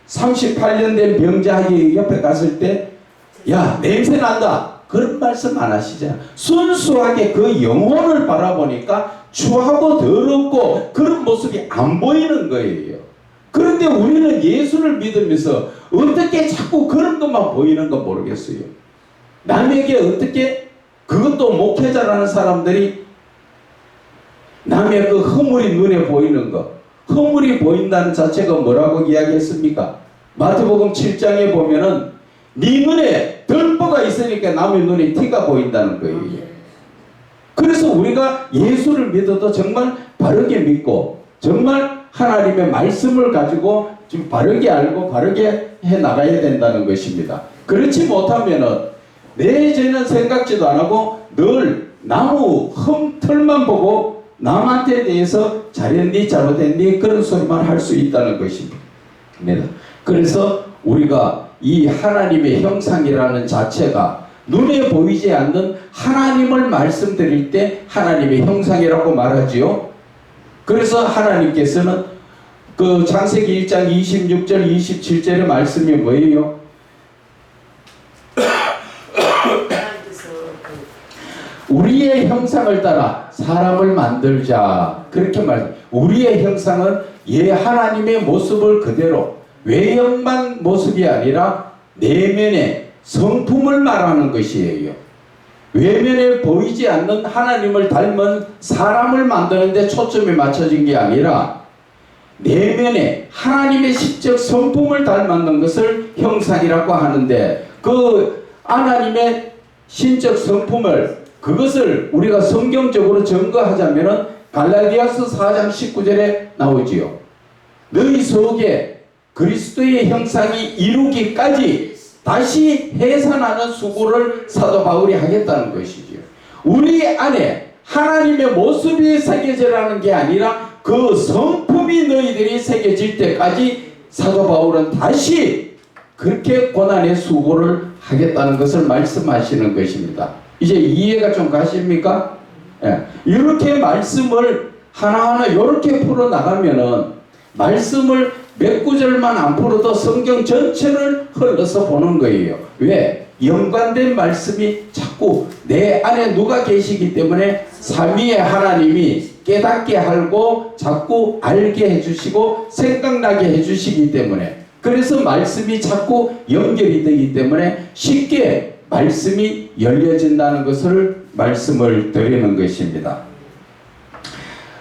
[SPEAKER 1] 38년 된 병자의 옆에 갔을 때, 야, 냄새 난다, 그런 말씀 안 하시잖아요. 순수하게 그 영혼을 바라보니까 추하고 더럽고 그런 모습이 안 보이는 거예요. 그런데 우리는 예수를 믿으면서 어떻게 자꾸 그런 것만 보이는 거 모르겠어요. 남에게 어떻게, 그것도 목회자라는 사람들이 남의 그 허물이 눈에 보이는 거, 허물이 보인다는 자체가 뭐라고 이야기했습니까? 마태복음 7장에 보면은 네 눈에 덜보가 있으니까 남의 눈에 티가 보인다는 거예요. 그래서 우리가 예수를 믿어도 정말 바르게 믿고 정말 하나님의 말씀을 가지고 좀 바르게 알고 바르게 해 나가야 된다는 것입니다. 그렇지 못하면은 내 죄는 생각지도 안 하고 늘 나무 흠털만 보고 남한테 대해서 잘했니 잘못했니 그런 소리만 할 수 있다는 것입니다. 그래서 우리가 이 하나님의 형상이라는 자체가 눈에 보이지 않는 하나님을 말씀드릴 때 하나님의 형상이라고 말하지요. 그래서 하나님께서는 그 창세기 1장 26절 27절의 말씀이 뭐예요? 우리의 형상을 따라 사람을 만들자, 그렇게 말. 우리의 형상은 하나님의 모습을 그대로 외형만 모습이 아니라 내면의 성품을 말하는 것이에요. 외면에 보이지 않는 하나님을 닮은 사람을 만드는 데 초점이 맞춰진 게 아니라 내면에 하나님의 신적 성품을 닮았는 것을 형상이라고 하는데, 그 하나님의 신적 성품을, 그것을 우리가 성경적으로 증거하자면은 갈라디아서 4장 19절에 나오지요. 너희 속에 그리스도의 형상이 이루기까지 다시 해산하는 수고를 사도 바울이 하겠다는 것이지요. 우리 안에 하나님의 모습이 새겨지라는 게 아니라 그 성품이 너희들이 새겨질 때까지 사도 바울은 다시 그렇게 고난의 수고를 하겠다는 것을 말씀하시는 것입니다. 이제 이해가 좀 가십니까? 예. 이렇게 말씀을 하나하나 이렇게 풀어나가면은 말씀을 몇 구절만 안 풀어도 성경 전체를 흘러서 보는 거예요. 왜? 연관된 말씀이 자꾸 내 안에 누가 계시기 때문에 삼위의 하나님이 깨닫게 하고 자꾸 알게 해주시고 생각나게 해주시기 때문에, 그래서 말씀이 자꾸 연결이 되기 때문에 쉽게 말씀이 열려진다는 것을 말씀을 드리는 것입니다.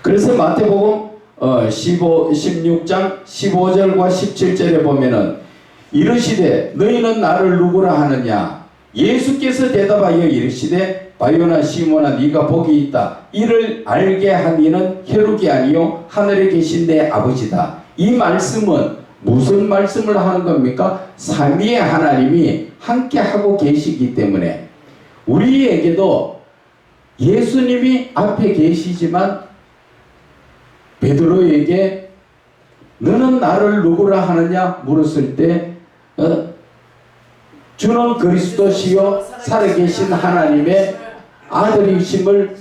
[SPEAKER 1] 그래서 마태복음 16장 15절과 17절에 보면은 이르시되 너희는 나를 누구라 하느냐? 예수께서 대답하여 이르시되 바요나 시몬아 네가 복이 있다. 이를 알게 한 이는 혈육이 아니요 하늘에 계신 내 아버지다. 이 말씀은 무슨 말씀을 하는 겁니까? 삼위의 하나님이 함께 하고 계시기 때문에 우리에게도 예수님이 앞에 계시지만 베드로에게 너는 나를 누구라 하느냐 물었을 때 주는 그리스도시요 살아계신 하나님의 아들이심을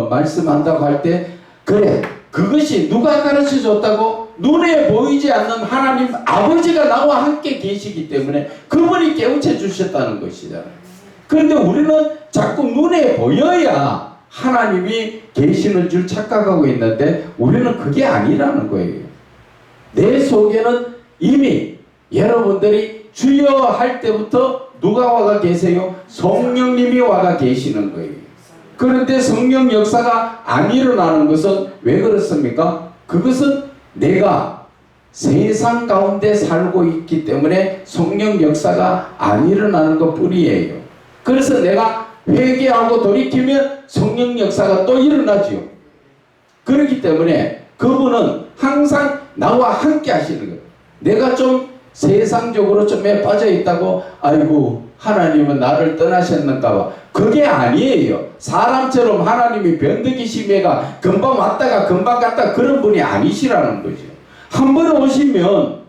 [SPEAKER 1] 말씀한다고 할 때, 그래, 그것이 누가 가르쳐 줬다고? 눈에 보이지 않는 하나님 아버지가 나와 함께 계시기 때문에 그분이 깨우쳐 주셨다는 것이잖아요. 그런데 우리는 자꾸 눈에 보여야 하나님이 계시는 줄 착각하고 있는데 우리는 그게 아니라는 거예요. 내 속에는 이미 여러분들이 주여 할 때부터 누가 와가 계세요? 성령님이 와가 계시는 거예요. 그런데 성령 역사가 안 일어나는 것은 왜 그렇습니까? 그것은 내가 세상 가운데 살고 있기 때문에 성령 역사가 안 일어나는 것 뿐이에요. 그래서 내가 회개하고 돌이키면 성령 역사가 또 일어나지요. 그렇기 때문에 그분은 항상 나와 함께 하시는 거예요. 내가 좀 세상적으로 좀 빠져 있다고 아이고 하나님은 나를 떠나셨는가 봐. 그게 아니에요. 사람처럼 하나님이 변덕이 심해가 금방 왔다가 금방 갔다 그런 분이 아니시라는 거죠. 한 번 오시면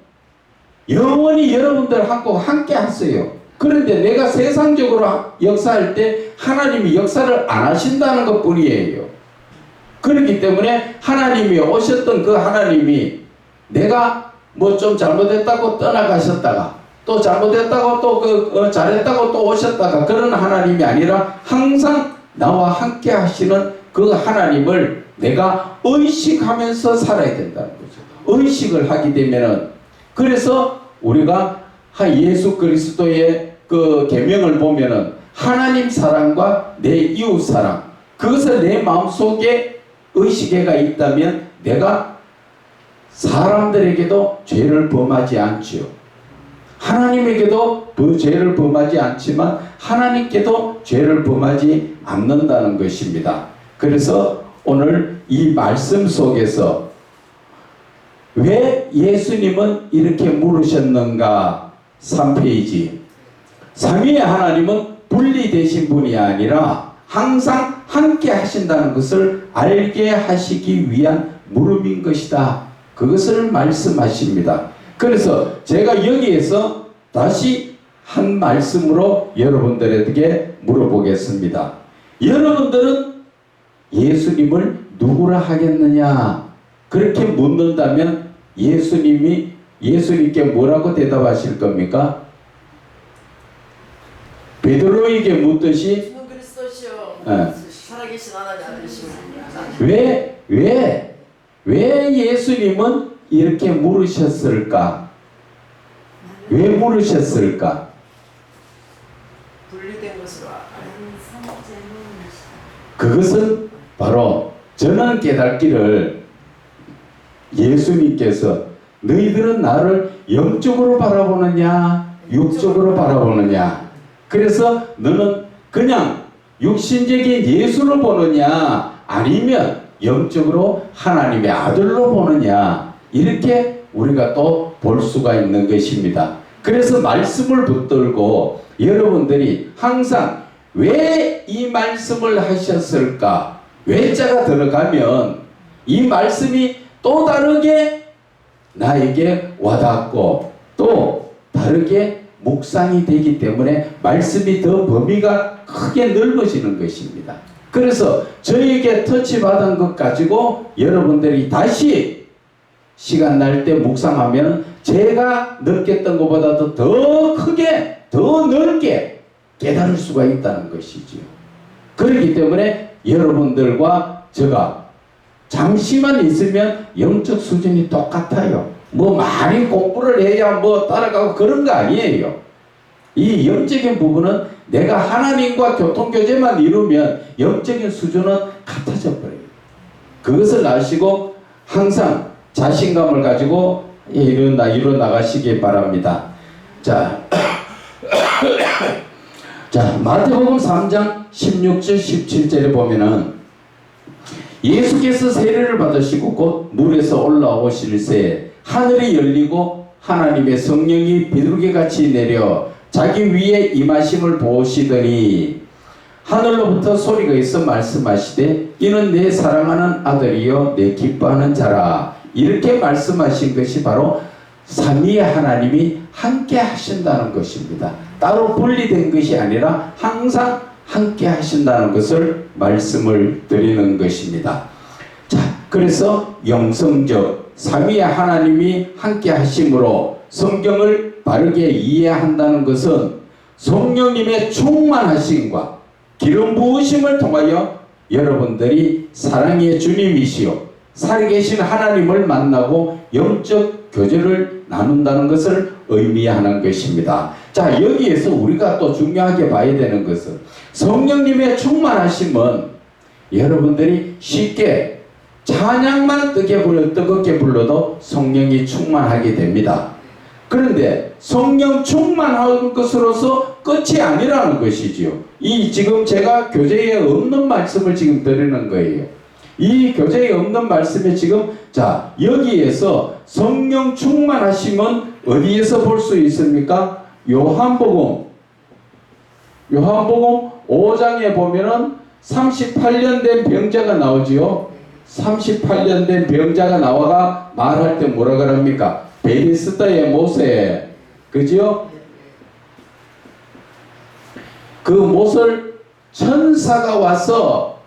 [SPEAKER 1] 영원히 여러분들하고 함께 하세요. 그런데 내가 세상적으로 역사할 때 하나님이 역사를 안 하신다는 것 뿐이에요. 그렇기 때문에 하나님이 오셨던 그 하나님이 내가 뭐 좀 잘못했다고 떠나가셨다가 또 잘못했다고 또 잘했다고 또 오셨다가 그런 하나님이 아니라 항상 나와 함께 하시는 그 하나님을 내가 의식하면서 살아야 된다는 거죠. 의식을 하게 되면은 그래서 우리가 예수 그리스도의 그 계명을 보면은 하나님 사랑과 내 이웃 사랑 그것을 내 마음속에 의식해가 있다면 내가 사람들에게도 죄를 범하지 않지요. 하나님에게도 죄를 범하지 않지만 하나님께도 죄를 범하지 않는다는 것입니다. 그래서 오늘 이 말씀 속에서 왜 예수님은 이렇게 물으셨는가? 3페이지. 삼위의 하나님은 분리되신 분이 아니라 항상 함께 하신다는 것을 알게 하시기 위한 물음인 것이다. 그것을 말씀하십니다. 그래서 제가 여기에서 다시 한 말씀으로 여러분들에게 물어보겠습니다. 여러분들은 예수님을 누구라 하겠느냐? 그렇게 묻는다면 예수님께 뭐라고 대답하실 겁니까? 베드로에게 묻듯이
[SPEAKER 2] 주는 그리스도시요 살아계신 하나님 아들이십니다.
[SPEAKER 1] 왜 예수님은 이렇게 물으셨을까? 왜 물으셨을까?
[SPEAKER 2] 분리된 것으로
[SPEAKER 1] 그것은 바로 저는 깨닫기를 예수님께서 너희들은 나를 영적으로 바라보느냐 육적으로 바라보느냐 그래서 너는 그냥 육신적인 예수를 보느냐 아니면 영적으로 하나님의 아들로 보느냐 이렇게 우리가 또 볼 수가 있는 것입니다. 그래서 말씀을 붙들고 여러분들이 항상 왜 이 말씀을 하셨을까? 왜자가 들어가면 이 말씀이 또 다르게 나에게 와닿고 또 다르게 묵상이 되기 때문에 말씀이 더 범위가 크게 넓어지는 것입니다. 그래서 저에게 터치받은 것 가지고 여러분들이 다시 시간 날 때 묵상하면 제가 느꼈던 것보다도 더 크게 더 넓게 깨달을 수가 있다는 것이지요. 그렇기 때문에 여러분들과 제가 잠시만 있으면 영적 수준이 똑같아요. 뭐 많이 공부를 해야 뭐 따라가고 그런 거 아니에요. 이 영적인 부분은 내가 하나님과 교통교제만 이루면 영적인 수준은 같아져 버려요. 그것을 아시고 항상 자신감을 가지고 이뤄나가시기 바랍니다. 자, 마태복음 3장 16절 17절에 보면은 예수께서 세례를 받으시고 곧 물에서 올라오실새 하늘이 열리고 하나님의 성령이 비둘기같이 내려 자기 위에 임하심을 보시더니 하늘로부터 소리가 있어 말씀하시되 이는 내 사랑하는 아들이요 내 기뻐하는 자라. 이렇게 말씀하신 것이 바로 삼위의 하나님이 함께 하신다는 것입니다. 따로 분리된 것이 아니라 항상 함께 하신다는 것을 말씀을 드리는 것입니다. 자, 그래서 영성적 삼위의 하나님이 함께 하심으로 성경을 바르게 이해한다는 것은 성령님의 충만하심과 기름 부으심을 통하여 여러분들이 사랑의 주님이시요 살아계신 하나님을 만나고 영적 교제를 나눈다는 것을 의미하는 것입니다. 자, 여기에서 우리가 또 중요하게 봐야 되는 것은 성령님의 충만하심은 여러분들이 쉽게 찬양만 뜨겁게 불러도 성령이 충만하게 됩니다. 그런데 성령 충만한 것으로서 끝이 아니라는 것이지요. 이 지금 제가 교재에 없는 말씀을 지금 드리는 거예요. 이 교재에 없는 말씀에 지금 자 여기에서 성령 충만하심은 어디에서 볼 수 있습니까? 요한복음 5장에 보면은 38년 된 병자가 나오지요. 38년 된 병자가 나와가 말할 때 뭐라 그럽니까? 베리스다의 모세, 그죠? 그 못을 천사가 와서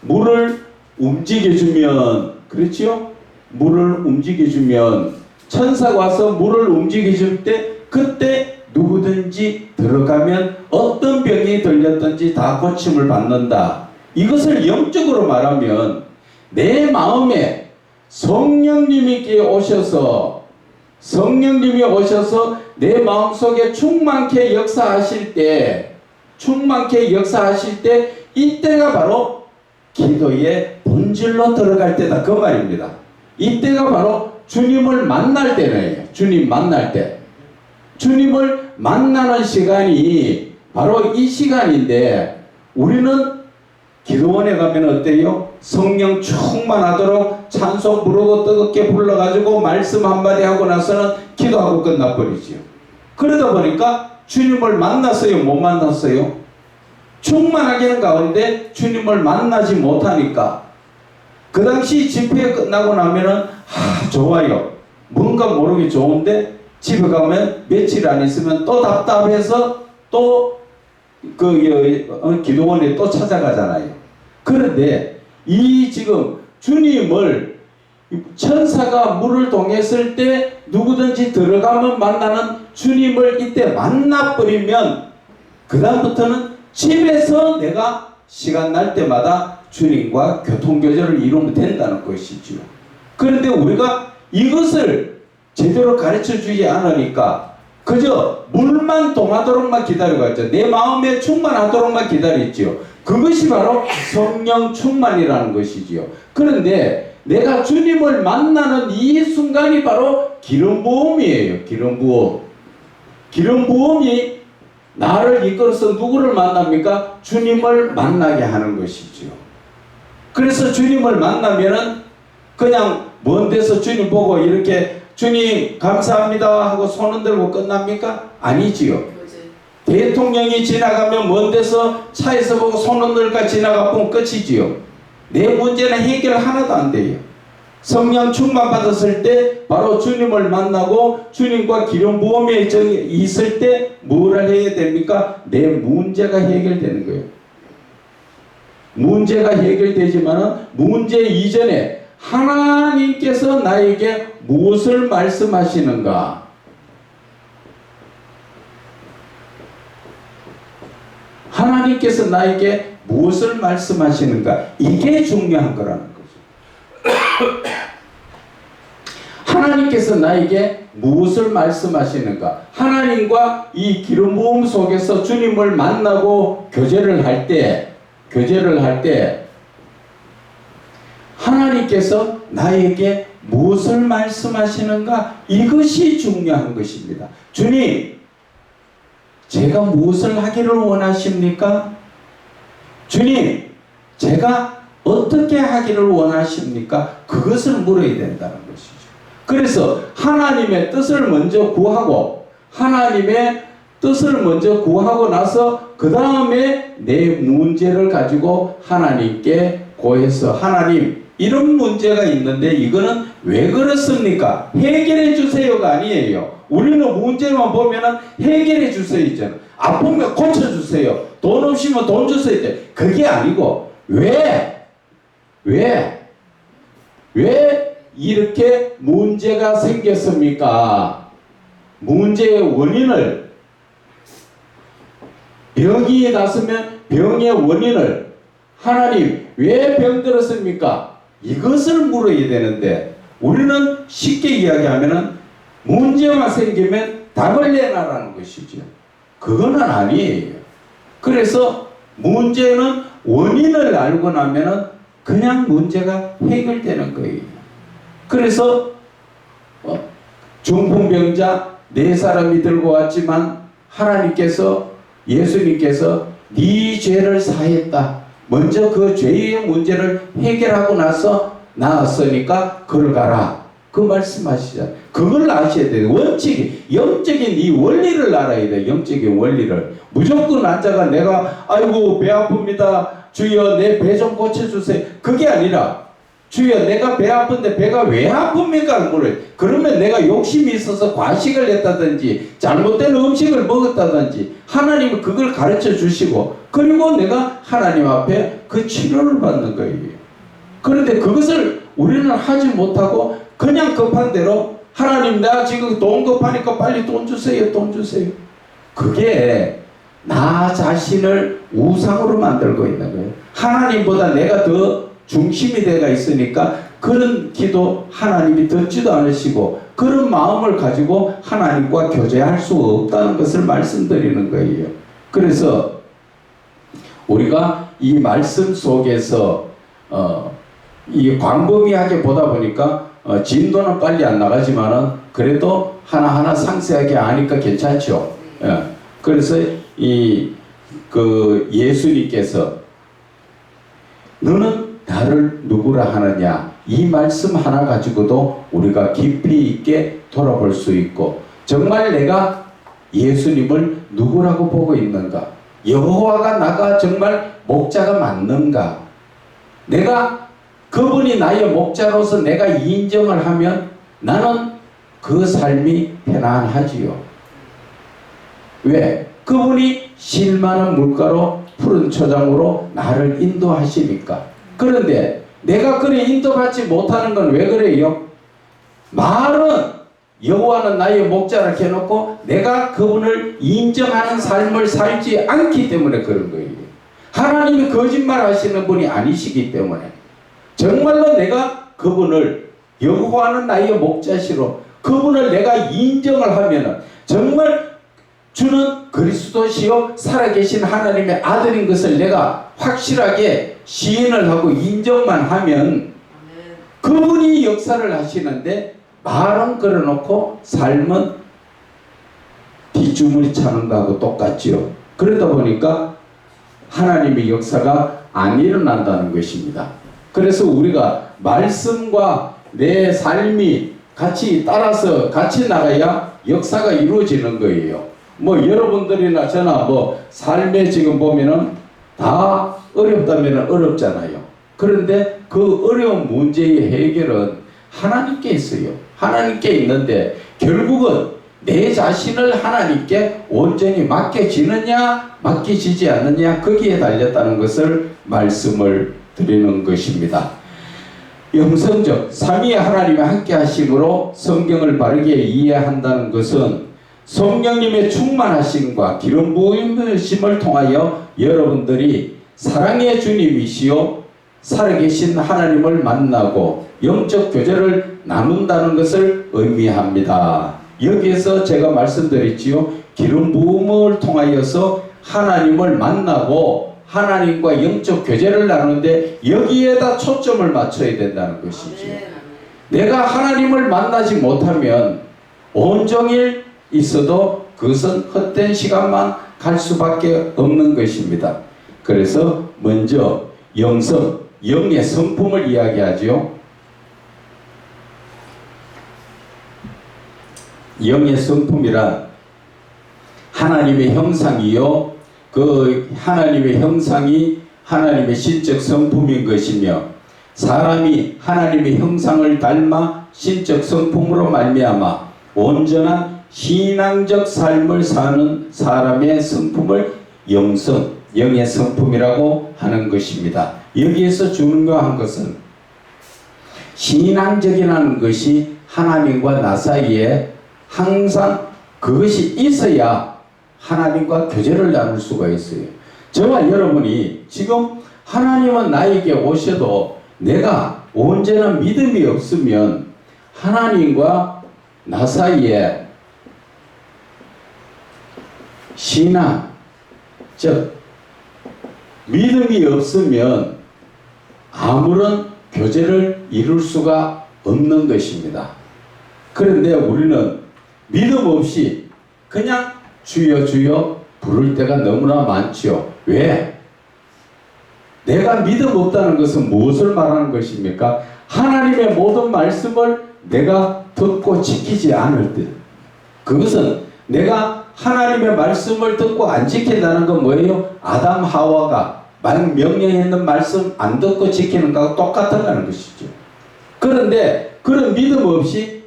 [SPEAKER 1] 물을 움직여주면, 그렇죠? 물을 움직여주면, 천사가 와서 물을 움직여줄 때 그때 누구든지 들어가면 어떤 병이 들렸든지 다 고침을 받는다. 이것을 영적으로 말하면 내 마음에 성령님이 오셔서 내 마음속에 충만케 역사하실 때 이때가 바로 기도의 본질로 들어갈 때다, 그 말입니다. 이때가 바로 주님을 만날 때예요. 주님 만날 때. 주님을 만나는 시간이 바로 이 시간인데, 우리는 기도원에 가면 어때요? 성령 충만하도록 찬송 부르고 뜨겁게 불러가지고 말씀 한마디 하고 나서는 기도하고 끝나버리지요. 그러다 보니까 주님을 만났어요? 못 만났어요? 충만하게는 가운데 주님을 만나지 못하니까 그 당시 집회 끝나고 나면은 좋아요. 뭔가 모르게 좋은데 집에 가면 며칠 안 있으면 또 답답해서 또 기도원에 또 찾아가잖아요. 그런데 이 지금 주님을 천사가 물을 통했을 때 누구든지 들어가면 만나는 주님을 이때 만나버리면 그 다음부터는 집에서 내가 시간 날 때마다 주님과 교통교제를 이루면 된다는 것이지요. 그런데 우리가 이것을 제대로 가르쳐주지 않으니까 그저 물만 동하도록만 기다리고 있죠. 내 마음에 충만하도록만 기다렸지요. 그것이 바로 성령 충만이라는 것이지요. 그런데 내가 주님을 만나는 이 순간이 바로 기름 부음이에요. 기름 부음. 기름 부음이 나를 이끌어서 누구를 만납니까? 주님을 만나게 하는 것이지요. 그래서 주님을 만나면은 그냥 먼 데서 주님 보고 이렇게 주님 감사합니다 하고 손 흔들고 끝납니까? 아니지요. 대통령이 지나가면 먼 데서 차에서 보고 손 흔들까 지나가면 끝이지요. 내 문제는 해결 하나도 안 돼요. 성령 충만 받았을 때 바로 주님을 만나고 주님과 기름 부음에 있을 때 뭐를 해야 됩니까? 내 문제가 해결되는 거예요. 문제가 해결되지만은 문제 이전에 하나님께서 나에게 무엇을 말씀하시는가? 하나님께서 나에게 무엇을 말씀하시는가? 이게 중요한 거라는 거죠. 하나님께서 나에게 무엇을 말씀하시는가? 하나님과 이 기름 부음 속에서 주님을 만나고 교제를 할 때 하나님께서 나에게 무엇을 말씀하시는가? 이것이 중요한 것입니다. 주님, 제가 무엇을 하기를 원하십니까? 주님, 제가 어떻게 하기를 원하십니까? 그것을 물어야 된다는 것이죠. 그래서 하나님의 뜻을 먼저 구하고 나서 그 다음에 내 문제를 가지고 하나님께 고해서 하나님, 이런 문제가 있는데 이거는 왜 그렇습니까? 해결해 주세요가 아니에요. 우리는 문제만 보면은 해결해 주세요 있잖아요. 아프면 고쳐주세요. 돈 없으면 돈 주세요 있잖아요. 그게 아니고 왜 이렇게 문제가 생겼습니까? 문제의 원인을, 병이 났으면 병의 원인을, 하나님 왜 병들었습니까? 이것을 물어야 되는데 우리는 쉽게 이야기하면은 문제만 생기면 답을 내놔라는 것이죠. 그거는 아니에요. 그래서 문제는 원인을 알고 나면은 그냥 문제가 해결되는 거예요. 그래서 중풍병자 4사람이 들고 왔지만 예수님께서 네 죄를 사했다. 먼저 그 죄의 문제를 해결하고 나서 나았으니까 걸어가라. 그 말씀하시잖아요. 그걸 아셔야 돼요. 원칙이, 영적인 이 원리를 알아야 돼요. 영적인 원리를. 무조건 앉아가 내가 아이고 배 아픕니다. 주여 내 배 좀 고쳐주세요. 그게 아니라 주여 내가 배 아픈데 배가 왜 아픕니까? 물어요. 그러면 내가 욕심이 있어서 과식을 했다든지 잘못된 음식을 먹었다든지 하나님은 그걸 가르쳐 주시고 그리고 내가 하나님 앞에 그 치료를 받는 거예요. 그런데 그것을 우리는 하지 못하고 그냥 급한 대로 하나님 나 지금 돈 급하니까 빨리 돈 주세요. 돈 주세요. 그게 나 자신을 우상으로 만들고 있는 거예요. 하나님보다 내가 더 중심이 되어 있으니까 그런 기도 하나님이 듣지도 않으시고 그런 마음을 가지고 하나님과 교제할 수 없다는 것을 말씀드리는 거예요. 그래서 우리가 이 말씀 속에서 이 광범위하게 보다 보니까 진도는 빨리 안 나가지만은 그래도 하나하나 상세하게 아니까 괜찮죠. 그래서 예수님께서 너는 나를 누구라 하느냐 이 말씀 하나 가지고도 우리가 깊이 있게 돌아볼 수 있고 정말 내가 예수님을 누구라고 보고 있는가 여호와가 나가 정말 목자가 맞는가 내가 그분이 나의 목자로서 내가 인정을 하면 나는 그 삶이 편안하지요. 왜? 그분이 실 많은 물가로 푸른 초장으로 나를 인도하시니까. 그런데 내가 그래 인도받지 못하는 건 왜 그래요? 말은 여호와는 나의 목자라 해놓고 내가 그분을 인정하는 삶을 살지 않기 때문에 그런 거예요. 하나님이 거짓말 하시는 분이 아니시기 때문에 정말로 내가 그분을 여호와는 나의 목자시로 그분을 내가 인정을 하면은 정말 주는 그리스도시요 살아계신 하나님의 아들인 것을 내가 확실하게 시인을 하고 인정만 하면 그분이 역사를 하시는데 말은 걸어놓고 삶은 뒷주머니 차는 거하고 똑같지요. 그러다 보니까 하나님의 역사가 안 일어난다는 것입니다. 그래서 우리가 말씀과 내 삶이 같이 따라서 같이 나가야 역사가 이루어지는 거예요. 뭐 여러분들이나 저나 뭐 삶에 지금 보면은 다 어렵다면 어렵잖아요. 그런데 그 어려운 문제의 해결은 하나님께 있어요. 하나님께 있는데 결국은 내 자신을 하나님께 온전히 맡겨지느냐 맡기지지 않느냐 거기에 달렸다는 것을 말씀을 드리는 것입니다. 영성적 삼위의 하나님의 함께 하심으로 성경을 바르게 이해한다는 것은 성령님의 충만하심과 기름 부으심을 통하여 여러분들이 사랑의 주님이시요 살아계신 하나님을 만나고 영적 교제를 나눈다는 것을 의미합니다. 여기에서 제가 말씀드렸지요. 기름 부음을 통하여서 하나님을 만나고 하나님과 영적 교제를 나누는데 여기에다 초점을 맞춰야 된다는 것이죠. 내가 하나님을 만나지 못하면 온종일 있어도 그것은 헛된 시간만 갈 수밖에 없는 것입니다. 그래서 먼저 영성, 영의 성품을 이야기하죠. 영의 성품이란 하나님의 형상이요. 그 하나님의 형상이 하나님의 신적 성품인 것이며 사람이 하나님의 형상을 닮아 신적 성품으로 말미암아 온전한 신앙적 삶을 사는 사람의 성품을 영성, 영의 성품이라고 하는 것입니다. 여기에서 중요한 것은 신앙적이라는 것이 하나님과 나 사이에 항상 그것이 있어야 하나님과 교제를 나눌 수가 있어요. 저와 여러분이 지금 하나님은 나에게 오셔도 내가 온전한 믿음이 없으면 하나님과 나 사이에 신앙, 즉 믿음이 없으면 아무런 교제를 이룰 수가 없는 것입니다. 그런데 우리는 믿음 없이 그냥 주여 주여 부를 때가 너무나 많죠. 왜? 내가 믿음 없다는 것은 무엇을 말하는 것입니까? 하나님의 모든 말씀을 내가 듣고 지키지 않을 때, 그것은 내가 하나님의 말씀을 듣고 안 지킨다는 건 뭐예요? 아담 하와가 명령했는 말씀 안 듣고 지키는 거하고 똑같다는 것이죠. 그런데 그런 믿음 없이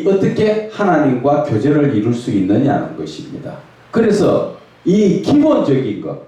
[SPEAKER 1] 어떻게 하나님과 교제를 이룰 수 있느냐는 것입니다. 그래서 이 기본적인 것,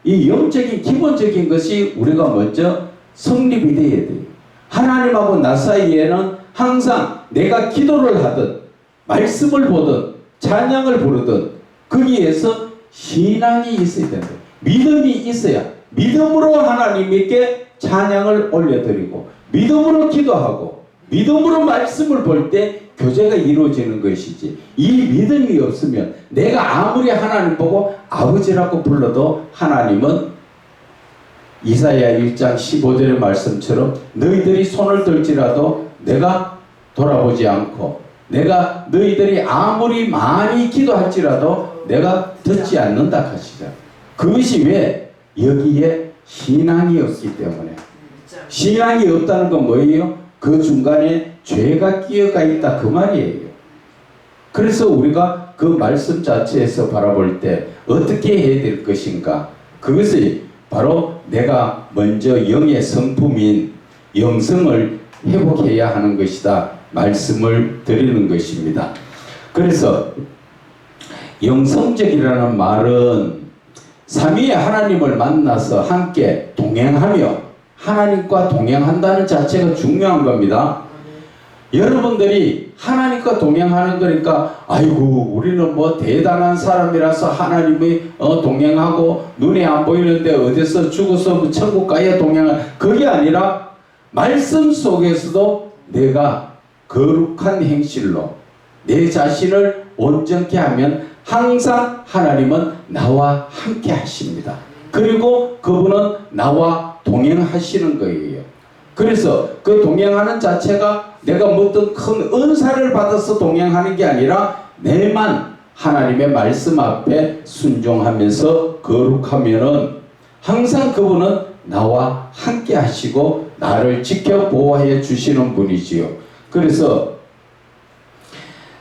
[SPEAKER 1] 이 영적인 기본적인 것이 우리가 먼저 성립이 되어야 돼요. 하나님하고 나 사이에는 항상 내가 기도를 하든 말씀을 보든 찬양을 부르든 거기에서 신앙이 있어야 된다. 믿음이 있어야 믿음으로 하나님께 찬양을 올려드리고 믿음으로 기도하고 믿음으로 말씀을 볼 때 교제가 이루어지는 것이지, 이 믿음이 없으면 내가 아무리 하나님 보고 아버지라고 불러도 하나님은 이사야 1장 15절의 말씀처럼 너희들이 손을 들지라도 내가 돌아보지 않고 내가 너희들이 아무리 많이 기도할지라도 내가 듣지 않는다 하시죠. 그것이 왜? 여기에 신앙이 없기 때문에. 신앙이 없다는 건 뭐예요? 그 중간에 죄가 끼어가 있다 그 말이에요. 그래서 우리가 그 말씀 자체에서 바라볼 때 어떻게 해야 될 것인가, 그것이 바로 내가 먼저 영의 성품인 영성을 회복해야 하는 것이다 말씀을 드리는 것입니다. 그래서 영성적이라는 말은 삼위의 하나님을 만나서 함께 동행하며 하나님과 동행한다는 자체가 중요한 겁니다. 여러분들이 하나님과 동행하는 거니까 아이고 우리는 뭐 대단한 사람이라서 하나님이 동행하고 눈에 안 보이는데 어디서 죽어서 천국 가야 동행할, 그게 아니라 말씀 속에서도 내가 거룩한 행실로 내 자신을 온전케 하면 항상 하나님은 나와 함께 하십니다. 그리고 그분은 나와 동행하시는 거예요. 그래서 그 동행하는 자체가 내가 어떤 큰 은사를 받아서 동행하는 게 아니라 내만 하나님의 말씀 앞에 순종하면서 거룩하면은 항상 그분은 나와 함께 하시고 나를 지켜 보호해 주시는 분이지요. 그래서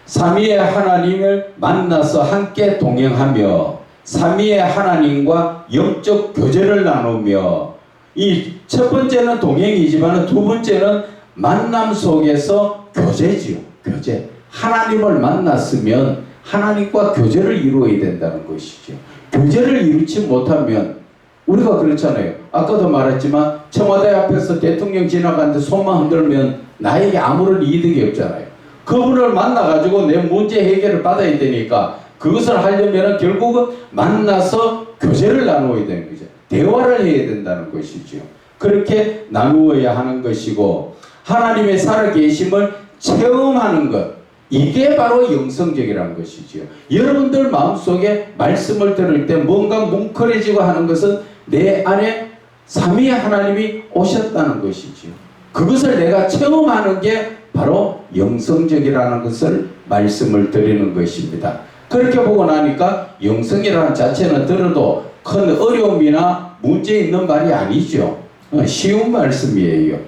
[SPEAKER 1] 삼위의 하나님을 만나서 함께 동행하며 삼위의 하나님과 영적 교제를 나누며, 이 첫 번째는 동행이지만 두 번째는 만남 속에서 교제지요. 교제. 하나님을 만났으면 하나님과 교제를 이루어야 된다는 것이죠. 교제를 이루지 못하면 우리가 그렇잖아요. 아까도 말했지만 청와대 앞에서 대통령 지나가는데 손만 흔들면 나에게 아무런 이득이 없잖아요. 그분을 만나가지고 내 문제 해결을 받아야 되니까 그것을 하려면 결국은 만나서 교제를 나누어야 되는 거죠. 대화를 해야 된다는 것이죠. 그렇게 나누어야 하는 것이고, 하나님의 살아계심을 체험하는 것, 이게 바로 영성적이라는 것이죠. 여러분들 마음속에 말씀을 들을 때 뭔가 뭉클해지고 하는 것은 내 안에 삼위의 하나님이 오셨다는 것이죠. 그것을 내가 체험하는 게 바로 영성적이라는 것을 말씀을 드리는 것입니다. 그렇게 보고 나니까 영성이라는 자체는 들어도 큰 어려움이나 문제 있는 말이 아니죠. 쉬운 말씀이에요.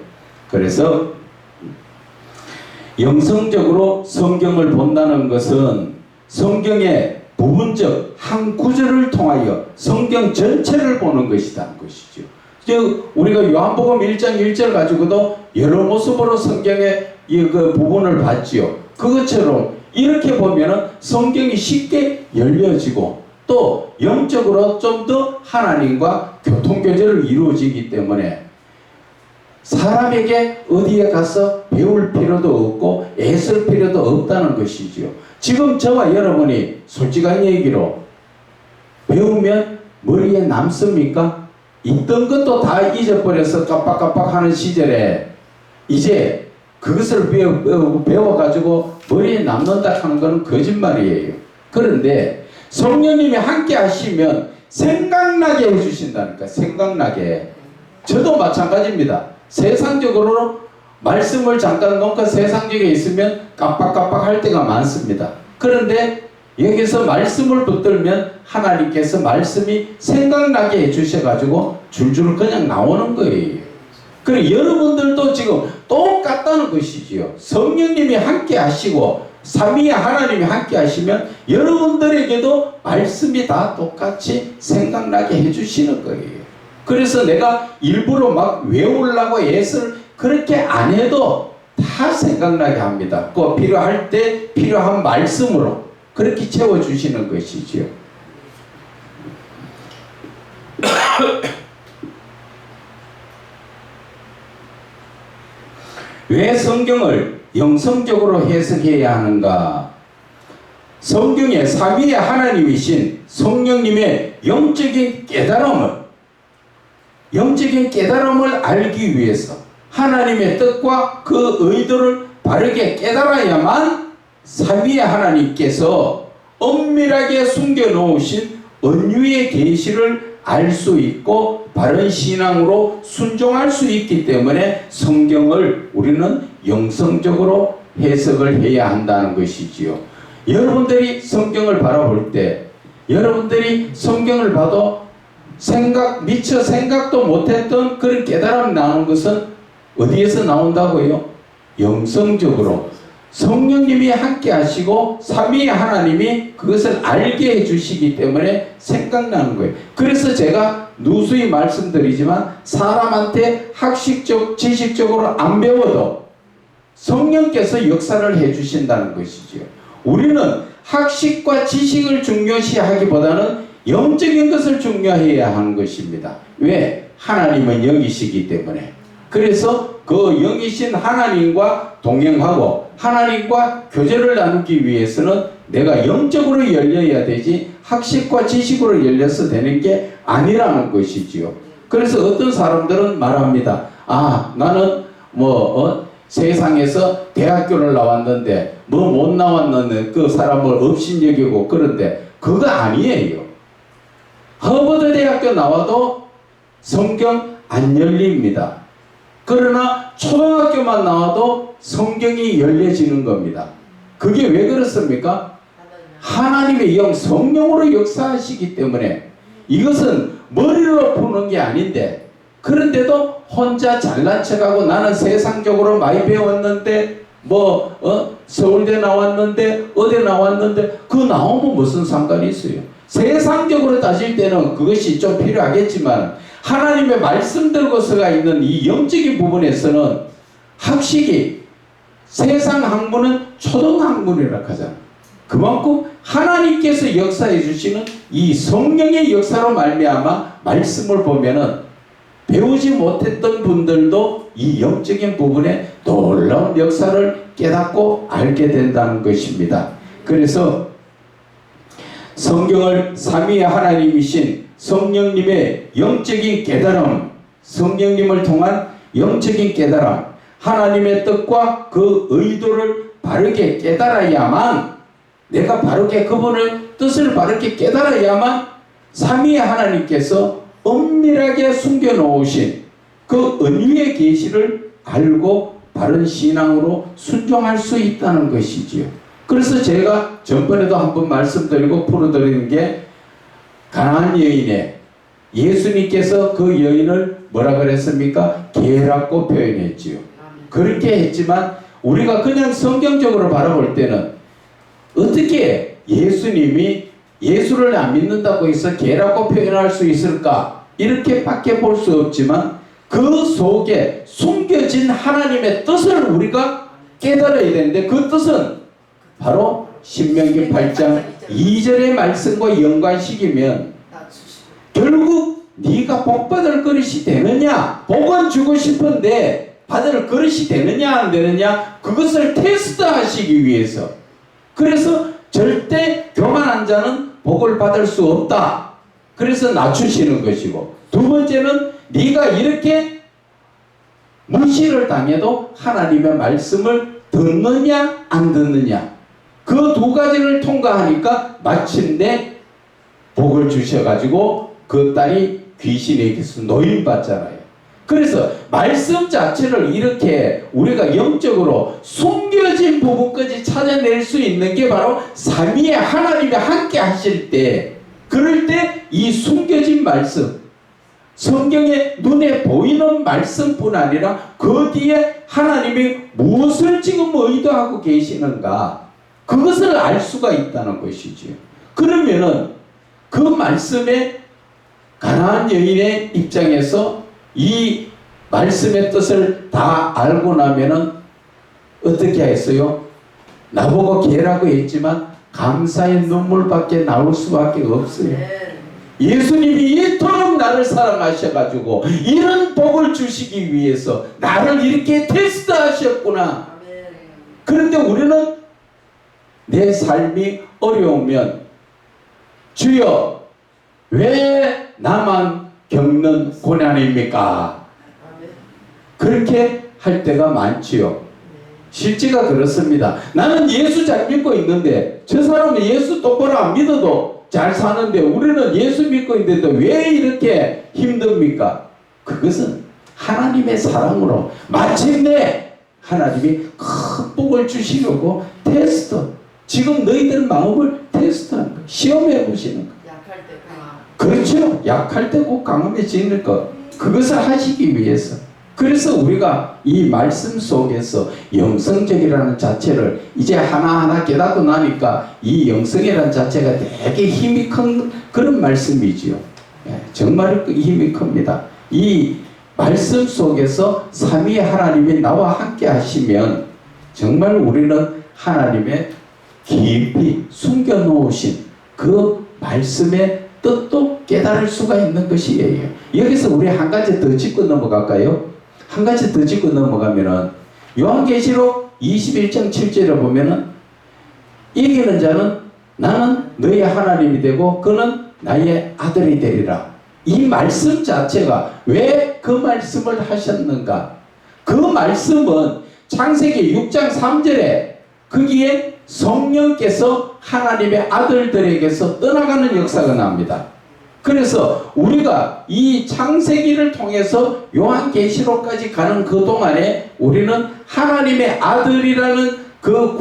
[SPEAKER 1] 그래서 영성적으로 성경을 본다는 것은 성경의 부분적 한 구절을 통하여 성경 전체를 보는 것이다 것이죠. 즉 우리가 요한복음 1장 1절 가지고도 여러 모습으로 성경의 그 부분을 봤지요. 그것처럼 이렇게 보면은 성경이 쉽게 열려지고 또 영적으로 좀 더 하나님과 교통교제를 이루어지기 때문에 사람에게 어디에 가서 배울 필요도 없고 애쓸 필요도 없다는 것이지요. 지금 저와 여러분이 솔직한 얘기로 배우면 머리에 남습니까? 있던 것도 다 잊어버려서 깜빡깜빡하는 시절에 이제 그것을 배워가지고 머리에 남는다 하는 것은 거짓말이에요. 그런데 성령님이 함께 하시면 생각나게 해주신다니까. 생각나게. 저도 마찬가지입니다. 세상적으로 말씀을 잠깐 놓고 세상적에 있으면 깜빡깜빡 할 때가 많습니다. 그런데 여기서 말씀을 붙들면 하나님께서 말씀이 생각나게 해주셔가지고 줄줄 그냥 나오는 거예요. 그리고 여러분들도 지금 똑같다는 것이지요. 성령님이 함께 하시고 삼위의 하나님이 함께 하시면 여러분들에게도 말씀이 다 똑같이 생각나게 해주시는 거예요. 그래서 내가 일부러 막 외우려고 애를 그렇게 안 해도 다 생각나게 합니다. 그 필요할 때 필요한 말씀으로 그렇게 채워주시는 것이지요. 왜 성경을 영성적으로 해석해야 하는가? 성경에 삼위의 하나님이신 성령님의 영적인 깨달음을 알기 위해서 하나님의 뜻과 그 의도를 바르게 깨달아야만 삼위의 하나님께서 엄밀하게 숨겨놓으신 은유의 계시를 알 수 있고 바른 신앙으로 순종할 수 있기 때문에 성경을 우리는 영성적으로 해석을 해야 한다는 것이지요. 여러분들이 성경을 바라볼 때 여러분들이 성경을 봐도 미처 생각도 못했던 그런 깨달음이 나오는 것은 어디에서 나온다고요? 영성적으로 성령님이 함께 하시고 삼위의 하나님이 그것을 알게 해주시기 때문에 생각나는 거예요. 그래서 제가 누수히 말씀드리지만 사람한테 학식적, 지식적으로 안 배워도 성령께서 역사를 해주신다는 것이지요. 우리는 학식과 지식을 중요시하기보다는 영적인 것을 중요해야 하는 것입니다. 왜? 하나님은 영이시기 때문에. 그래서 그 영이신 하나님과 동행하고 하나님과 교제를 나누기 위해서는 내가 영적으로 열려야 되지 학식과 지식으로 열려서 되는 게 아니라는 것이지요. 그래서 어떤 사람들은 말합니다. 나는 세상에서 대학교를 나왔는데 못 나왔는데 그 사람을 업신여기고 그런데 그거 아니에요. 하버드 대학교 나와도 성경 안 열립니다. 그러나 초등학교만 나와도 성경이 열려지는 겁니다. 그게 왜 그렇습니까? 하나님의 영 성령으로 역사하시기 때문에 이것은 머리로 푸는 게 아닌데 그런데도 혼자 잘난 척하고 나는 세상적으로 많이 배웠는데 서울대 나왔는데 어디 나왔는데 그 나오면 무슨 상관이 있어요? 세상적으로 따질 때는 그것이 좀 필요하겠지만 하나님의 말씀 들고서가 있는 이 영적인 부분에서는 학식이 세상 학문은 초등학문이라고 하잖아. 그만큼 하나님께서 역사해 주시는 이 성령의 역사로 말미암아 말씀을 보면은 배우지 못했던 분들도 이 영적인 부분에 놀라운 역사를 깨닫고 알게 된다는 것입니다. 그래서 성경을 삼위의 하나님이신 성령님의 영적인 깨달음, 성령님을 통한 영적인 깨달음, 하나님의 뜻과 그 의도를 바르게 깨달아야만 내가 바르게 그분의 뜻을 바르게 깨달아야만 삼위의 하나님께서 엄밀하게 숨겨놓으신 그 은유의 계시를 알고 바른 신앙으로 순종할 수 있다는 것이지요. 그래서 제가 전번에도 한번 말씀드리고 풀어드리는 게 가나안 여인의 예수님께서 그 여인을 뭐라 그랬습니까? 개라고 표현했지요. 그렇게 했지만 우리가 그냥 성경적으로 바라볼 때는 어떻게 예수님이 예수를 안 믿는다고 해서 개라고 표현할 수 있을까? 이렇게밖에 볼 수 없지만 그 속에 숨겨진 하나님의 뜻을 우리가 깨달아야 되는데 그 뜻은 바로 신명기 8장 2절의 말씀과 연관시키면 결국 네가 복 받을 그릇이 되느냐, 복은 주고 싶은데 받을 그릇이 되느냐 안 되느냐, 그것을 테스트하시기 위해서. 그래서 절대 교만한 자는 복을 받을 수 없다. 그래서 낮추시는 것이고, 두 번째는 네가 이렇게 무시를 당해도 하나님의 말씀을 듣느냐 안 듣느냐, 그 두 가지를 통과하니까 마침내 복을 주셔가지고 그 딸이 귀신에게서 노인받잖아요. 그래서 말씀 자체를 이렇게 우리가 영적으로 숨겨진 부분까지 찾아낼 수 있는 게 바로 삼위의 하나님이 함께 하실 때, 그럴 때 이 숨겨진 말씀, 성경에 눈에 보이는 말씀뿐 아니라 그 뒤에 하나님이 무엇을 지금 의도하고 계시는가, 그것을 알 수가 있다는 것이지요. 그러면은 그 말씀에 가나안 여인의 입장에서 이 말씀의 뜻을 다 알고 나면은 어떻게 했어요? 나보고 개라고 했지만 감사의 눈물밖에 나올 수밖에 없어요.
[SPEAKER 2] 네.
[SPEAKER 1] 예수님이 이토록 나를 사랑하셔가지고 이런 복을 주시기 위해서 나를 이렇게 테스트하셨구나.
[SPEAKER 2] 아멘.
[SPEAKER 1] 그런데 우리는 내 삶이 어려우면 주여 왜 나만 겪는 고난입니까?
[SPEAKER 2] 아멘.
[SPEAKER 1] 그렇게 할 때가 많지요. 실제가 그렇습니다. 나는 예수 잘 믿고 있는데 저 사람은 예수 똑바로 안 믿어도 잘 사는데 우리는 예수 믿고 있는데 왜 이렇게 힘듭니까? 그것은 하나님의 사랑으로 마침내 하나님이 큰 복을 주시려고 테스트, 지금 너희들 마음을 테스트하는 거예요. 시험해 보시는 거예요.
[SPEAKER 2] 약할 때 강함.
[SPEAKER 1] 그렇죠. 약할 때 꼭 강함해지는 것, 그것을 하시기 위해서. 그래서 우리가 이 말씀 속에서 영성적이라는 자체를 이제 하나하나 깨닫고 나니까 이 영성이라는 자체가 되게 힘이 큰 그런 말씀이지요. 정말 힘이 큽니다. 이 말씀 속에서 삼위의 하나님이 나와 함께 하시면 정말 우리는 하나님의 깊이 숨겨놓으신 그 말씀의 뜻도 깨달을 수가 있는 것이에요. 여기서 우리 한 가지 더 짚고 넘어갈까요? 한 가지 더 짚고 넘어가면은 요한계시록 21장 7절에 보면은 이기는 자는 나는 너의 하나님이 되고 그는 나의 아들이 되리라. 이 말씀 자체가 왜 그 말씀을 하셨는가? 그 말씀은 창세기 6장 3절에 거기에 성령께서 하나님의 아들들에게서 떠나가는 역사가 납니다. 그래서 우리가 이 창세기를 통해서 요한계시록까지 가는 그 동안에 우리는 하나님의 아들이라는 그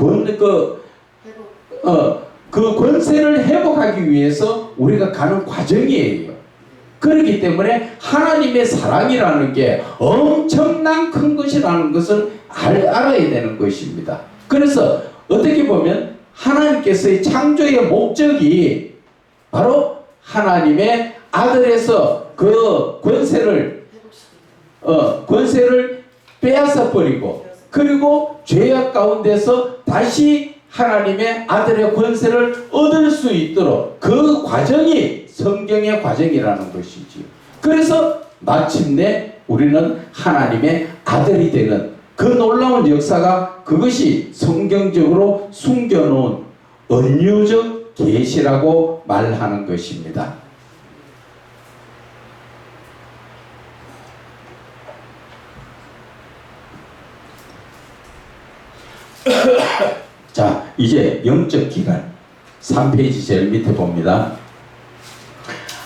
[SPEAKER 1] 권세를 회복하기 위해서 우리가 가는 과정이에요. 그렇기 때문에 하나님의 사랑이라는 게 엄청난 큰 것이라는 것을 알아야 되는 것입니다. 그래서 어떻게 보면 하나님께서의 창조의 목적이 바로 하나님의 아들에서 그 권세를 빼앗아 버리고 그리고 죄악 가운데서 다시 하나님의 아들의 권세를 얻을 수 있도록 그 과정이 성경의 과정이라는 것이지요. 그래서 마침내 우리는 하나님의 아들이 되는 그 놀라운 역사가 그것이 성경적으로 숨겨놓은 은유적 계시라고 말하는 것입니다. 자, 이제 영적 기간 3페이지 제일 밑에 봅니다.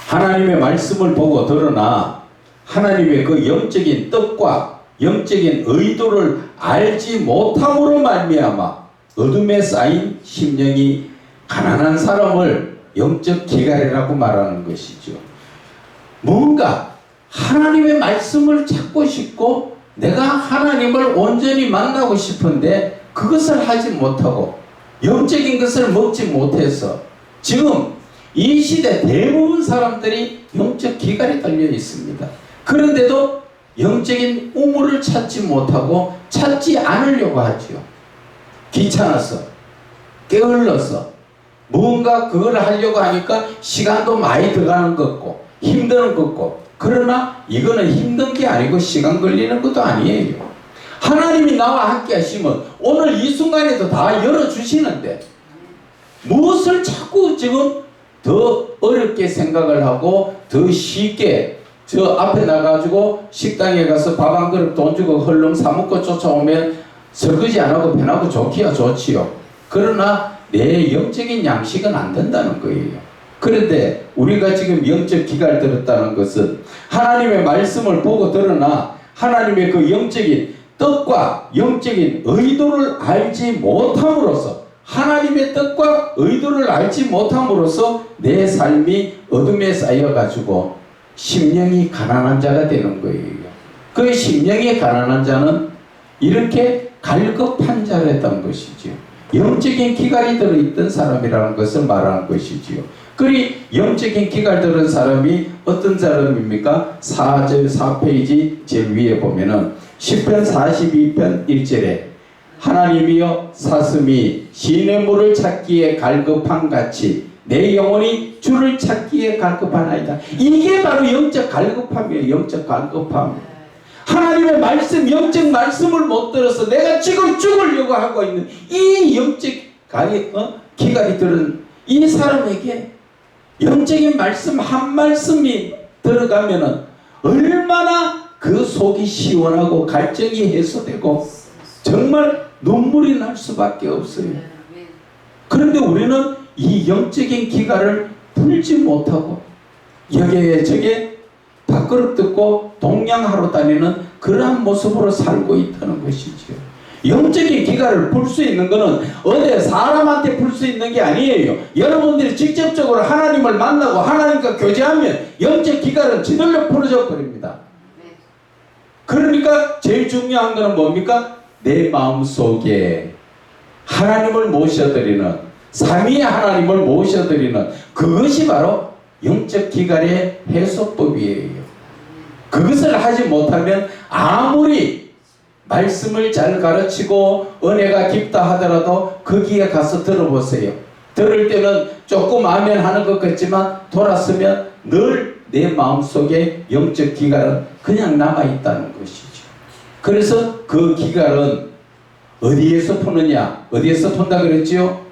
[SPEAKER 1] 하나님의 말씀을 보고 드러나 하나님의 그 영적인 뜻과 영적인 의도를 알지 못함으로 말미암아 어둠에 쌓인 심령이 가난한 사람을 영적 기갈이라고 말하는 것이죠. 뭔가 하나님의 말씀을 찾고 싶고 내가 하나님을 온전히 만나고 싶은데 그것을 하지 못하고 영적인 것을 먹지 못해서 지금 이 시대 대부분 사람들이 영적 기갈에 달려 있습니다. 그런데도 영적인 우물을 찾지 못하고 찾지 않으려고 하지요. 귀찮아서, 게을러서, 뭔가 그걸 하려고 하니까 시간도 많이 들어가는 것 같고 힘드는 것 같고, 그러나 이거는 힘든 게 아니고 시간 걸리는 것도 아니에요. 하나님이 나와 함께 하시면 오늘 이 순간에도 다 열어주시는데 무엇을 자꾸 지금 더 어렵게 생각을 하고 더 쉽게 저 앞에 나가지고 식당에 가서 밥 한 그릇 돈 주고 헐렁 사먹고 쫓아오면 설거지 안 하고 편하고 좋기야 좋지요. 그러나 내 영적인 양식은 안 된다는 거예요. 그런데 우리가 지금 영적 기갈 들었다는 것은 하나님의 말씀을 보고 드러나 하나님의 그 영적인 뜻과 영적인 의도를 알지 못함으로써 하나님의 뜻과 의도를 알지 못함으로써 내 삶이 어둠에 쌓여가지고 심령이 가난한 자가 되는 거예요. 그 심령이 가난한 자는 이렇게 갈급한 자였던 것이지요. 영적인 기갈이 들어있던 사람이라는 것을 말하는 것이지요. 그리 영적인 기갈 들은 사람이 어떤 사람입니까? 4페이지 제일 위에 보면은 시편 42편 1절에 하나님이여 사슴이 시냇물을 찾기에 갈급한 같이 내 영혼이 주를 찾기에 갈급하나이다. 이게 바로 영적 갈급함이에요. 영적 갈급함. 하나님의 말씀, 영적 말씀을 못 들어서 내가 지금 죽으려고 하고 있는 이 영적 기갈이 들은 이 사람에게 영적인 말씀 한 말씀이 들어가면은 얼마나 그 속이 시원하고 갈증이 해소되고 정말 눈물이 날 수밖에 없어요. 그런데 우리는 이 영적인 기갈을 풀지 못하고 여기에 저게 밥그릇 듣고 동냥하러 다니는 그러한 모습으로 살고 있다는 것이죠. 영적인 기갈을 풀 수 있는 것은 어디 사람한테 풀 수 있는 게 아니에요. 여러분들이 직접적으로 하나님을 만나고 하나님과 교제하면 영적 기갈은 저절로 풀어져 버립니다. 그러니까 제일 중요한 것은 뭡니까? 내 마음속에 하나님을 모셔드리는, 삼위의 하나님을 모셔드리는 그것이 바로 영적 기갈의 해소법이에요. 그것을 하지 못하면 아무리 말씀을 잘 가르치고 은혜가 깊다 하더라도 거기에 가서 들어보세요. 들을 때는 조금 아멘 하는 것 같지만 돌았으면 늘 내 마음속에 영적 기갈은 그냥 남아있다는 것이죠. 그래서 그 기갈은 어디에서 푸느냐? 어디에서 푼다 그랬지요?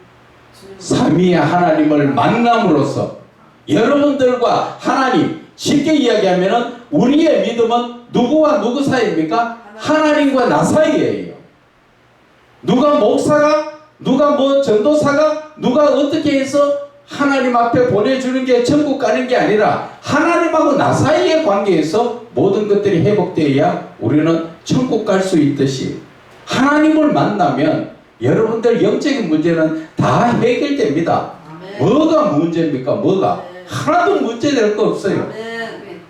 [SPEAKER 1] 삼위의 하나님을 만남으로써 여러분들과 하나님, 쉽게 이야기하면 우리의 믿음은 누구와 누구 사이입니까? 하나님과 나 사이예요. 누가 목사가, 누가 뭐 전도사가, 누가 어떻게 해서 하나님 앞에 보내주는 게 천국 가는 게 아니라 하나님하고 나 사이의 관계에서 모든 것들이 회복되어야 우리는 천국 갈 수 있듯이 하나님을 만나면 여러분들 영적인 문제는 다 해결됩니다. 뭐가 문제입니까? 뭐가? 하나도 문제될 거 없어요.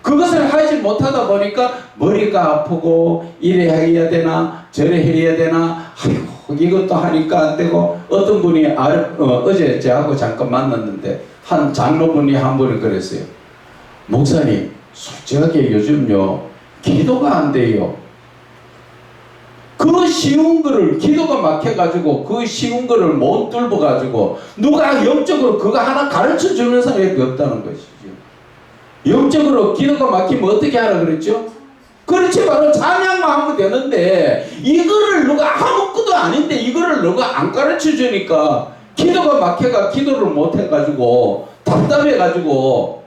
[SPEAKER 1] 그것을 하지 못하다 보니까 머리가 아프고 이래 해야 되나 저래 해야 되나 아이고 이것도 하니까 안 되고 어떤 분이 어제 저하고 잠깐 만났는데 한 장로분이 한 분이 그랬어요. 목사님 솔직하게 요즘요 기도가 안 돼요. 그 쉬운 거를 기도가 막혀가지고 그 쉬운 거를 못 뚫어가지고 누가 영적으로 그거 하나 가르쳐 주는 사람이 없다는 것이죠. 영적으로 기도가 막히면 어떻게 하라 그랬죠? 그렇지 바로 찬양만 하면 되는데 이거를 누가 아무것도 아닌데 이거를 누가 안 가르쳐 주니까 기도가 막혀가 기도를 못 해가지고 답답해가지고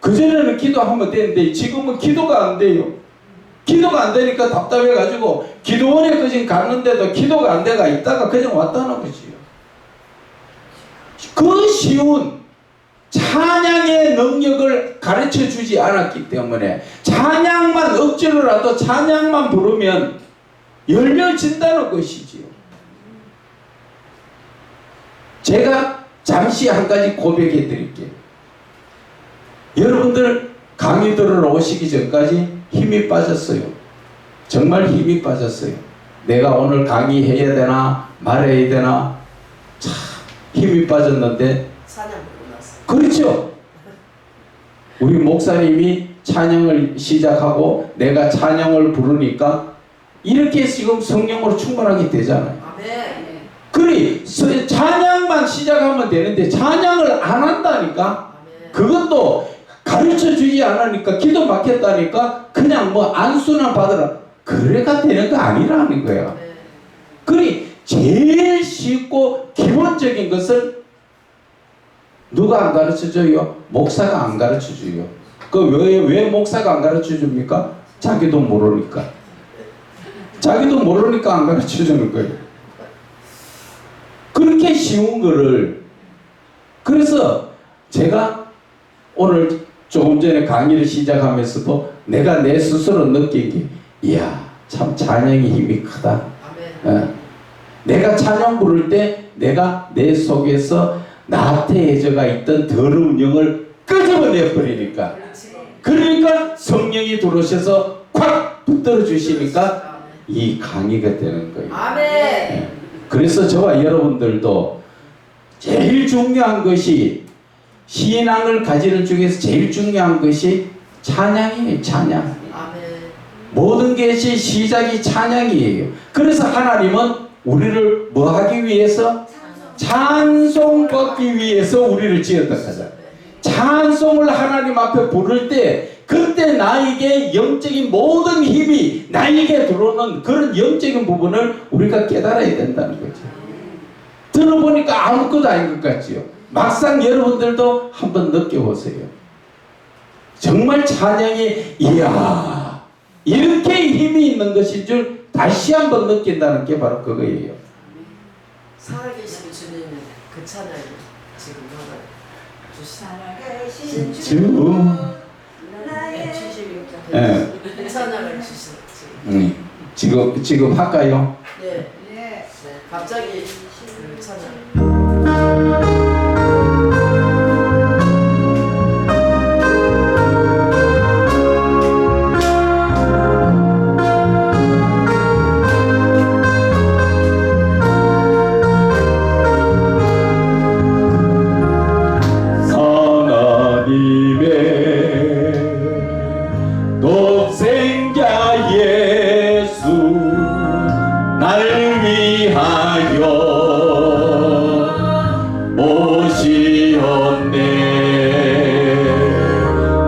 [SPEAKER 1] 그전에는 기도하면 되는데 지금은 기도가 안 돼요. 기도가 안 되니까 답답해가지고 기도원에 그냥 갔는데도 기도가 안 돼가 있다가 그냥 왔다는 거지요. 그 쉬운 찬양의 능력을 가르쳐 주지 않았기 때문에 찬양만 억지로라도 찬양만 부르면 열려진다는 것이지요. 제가 잠시 한 가지 고백해 드릴게요. 여러분들 강의 들으러 오시기 전까지 힘이 빠졌어요. 정말 힘이 빠졌어요. 내가 오늘 강의해야 되나 말해야 되나 참 힘이 빠졌는데
[SPEAKER 2] 찬양 부르고 났어요.
[SPEAKER 1] 그렇죠. 우리 목사님이 찬양을 시작하고 내가 찬양을 부르니까 이렇게 지금 성령으로 충만하게 되잖아요.
[SPEAKER 2] 아멘.
[SPEAKER 1] 그리 찬양만 시작하면 되는데 찬양을 안 한다니까.
[SPEAKER 2] 아멘.
[SPEAKER 1] 그것도 가르쳐 주지 않으니까 기도 막혔다니까 그냥 뭐 안수나 받으라 그래가 되는 거 아니라는 거예요.
[SPEAKER 2] 아멘.
[SPEAKER 1] 그리 제일 쉽고 기본적인 것을 누가 안 가르쳐줘요? 목사가 안 가르쳐줘요. 왜 목사가 안 가르쳐줍니까? 자기도 모르니까. 자기도 모르니까 안 가르쳐주는 거예요. 그렇게 쉬운 거를 그래서 제가 오늘 조금 전에 강의를 시작하면서도 내가 내 스스로 느낀 게 이야 참 찬양의 힘이 크다.
[SPEAKER 2] 아멘.
[SPEAKER 1] 내가 찬양 부를 때 내가 내 속에서 나태해져가 있던 더러운 영을 끄집어내 버리니까 그러니까 성령이 들어오셔서 콱 붙들어 주시니까 이 강의가 되는 거예요.
[SPEAKER 2] 아멘.
[SPEAKER 1] 그래서 저와 여러분들도 제일 중요한 것이 신앙을 가지는 중에서 제일 중요한 것이 찬양이에요. 찬양.
[SPEAKER 2] 아멘.
[SPEAKER 1] 모든 것이 시작이 찬양이에요. 그래서 하나님은 우리를 뭐 하기 위해서? 찬송받기 위해서 우리를 지었다 하잖아. 찬송을 하나님 앞에 부를 때 그때 나에게 영적인 모든 힘이 나에게 들어오는 그런 영적인 부분을 우리가 깨달아야 된다는 거죠. 들어보니까 아무것도 아닌 것 같지요. 막상 여러분들도 한번 느껴보세요. 정말 찬양이 이야 이렇게 힘이 있는 것인 줄 다시 한번 느낀다는 게 바로 그거예요.
[SPEAKER 2] 살아계신 주님의 그 찬양이 지금
[SPEAKER 3] 살아계신
[SPEAKER 1] 주.
[SPEAKER 3] 나의
[SPEAKER 1] 예.
[SPEAKER 2] 그 찬양을 주시는
[SPEAKER 1] 지금 할까요?
[SPEAKER 2] 네.
[SPEAKER 3] 네.
[SPEAKER 2] 갑자기 그 찬양.
[SPEAKER 1] 독생자 예수 날 위하여 오시었네.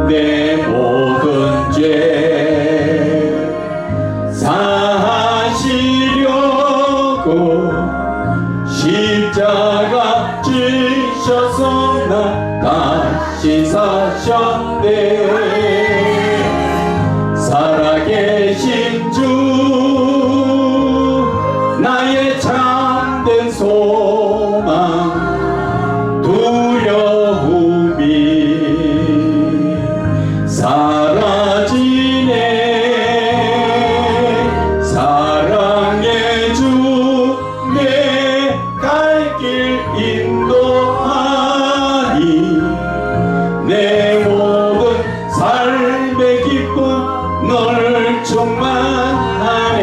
[SPEAKER 1] 내 모든 죄 사하시려고 십자가 지셔서 나 다시 사셨네. 살아계신 주 나의 참된 소망 두려움이 사라지네. 사랑의 주 내 갈 길 인도하니 내 모든 삶의 기쁨 널 충만하네.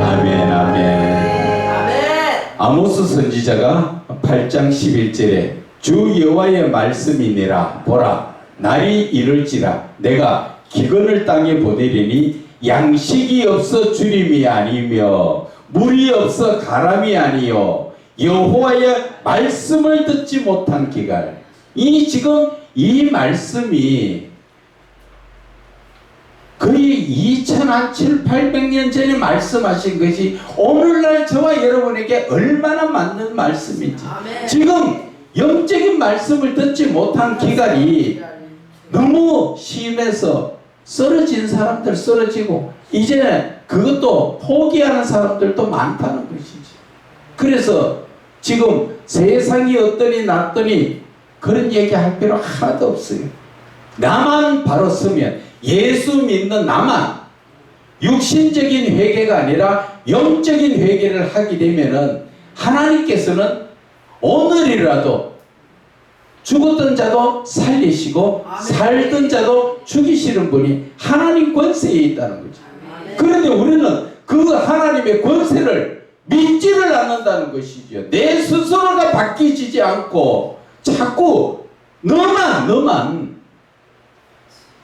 [SPEAKER 1] 아멘. 아멘.
[SPEAKER 2] 아멘.
[SPEAKER 1] 아모스 선지자가 8장 11절에 주 여호와의 말씀이니라. 보라 날이 이를지라 내가 기근을 땅에 보내리니 양식이 없어 주림이 아니며 물이 없어 가람이 아니요 여호와의 말씀을 듣지 못한 기갈. 이 지금 이 말씀이 거의 2,700년 전에 말씀하신 것이 오늘날 저와 여러분에게 얼마나 맞는 말씀인지.
[SPEAKER 2] 아멘.
[SPEAKER 1] 지금 영적인 말씀을 듣지 못한 기갈이 너무 심해서 쓰러진 사람들 쓰러지고 이제 그것도 포기하는 사람들도 많다는 것이지. 그래서 지금 세상이 어떠니 낫더니 그런 얘기할 필요 하나도 없어요. 나만 바로 서면, 예수 믿는 나만 육신적인 회개가 아니라 영적인 회개를 하게 되면은 하나님께서는 오늘이라도 죽었던 자도 살리시고
[SPEAKER 2] 아멘.
[SPEAKER 1] 살던 자도 죽이시는 분이 하나님 권세에 있다는 거죠.
[SPEAKER 2] 아멘.
[SPEAKER 1] 그런데 우리는 그 하나님의 권세를 믿지를 않는다는 것이죠. 내 스스로가 바뀌지 않고 자꾸 너만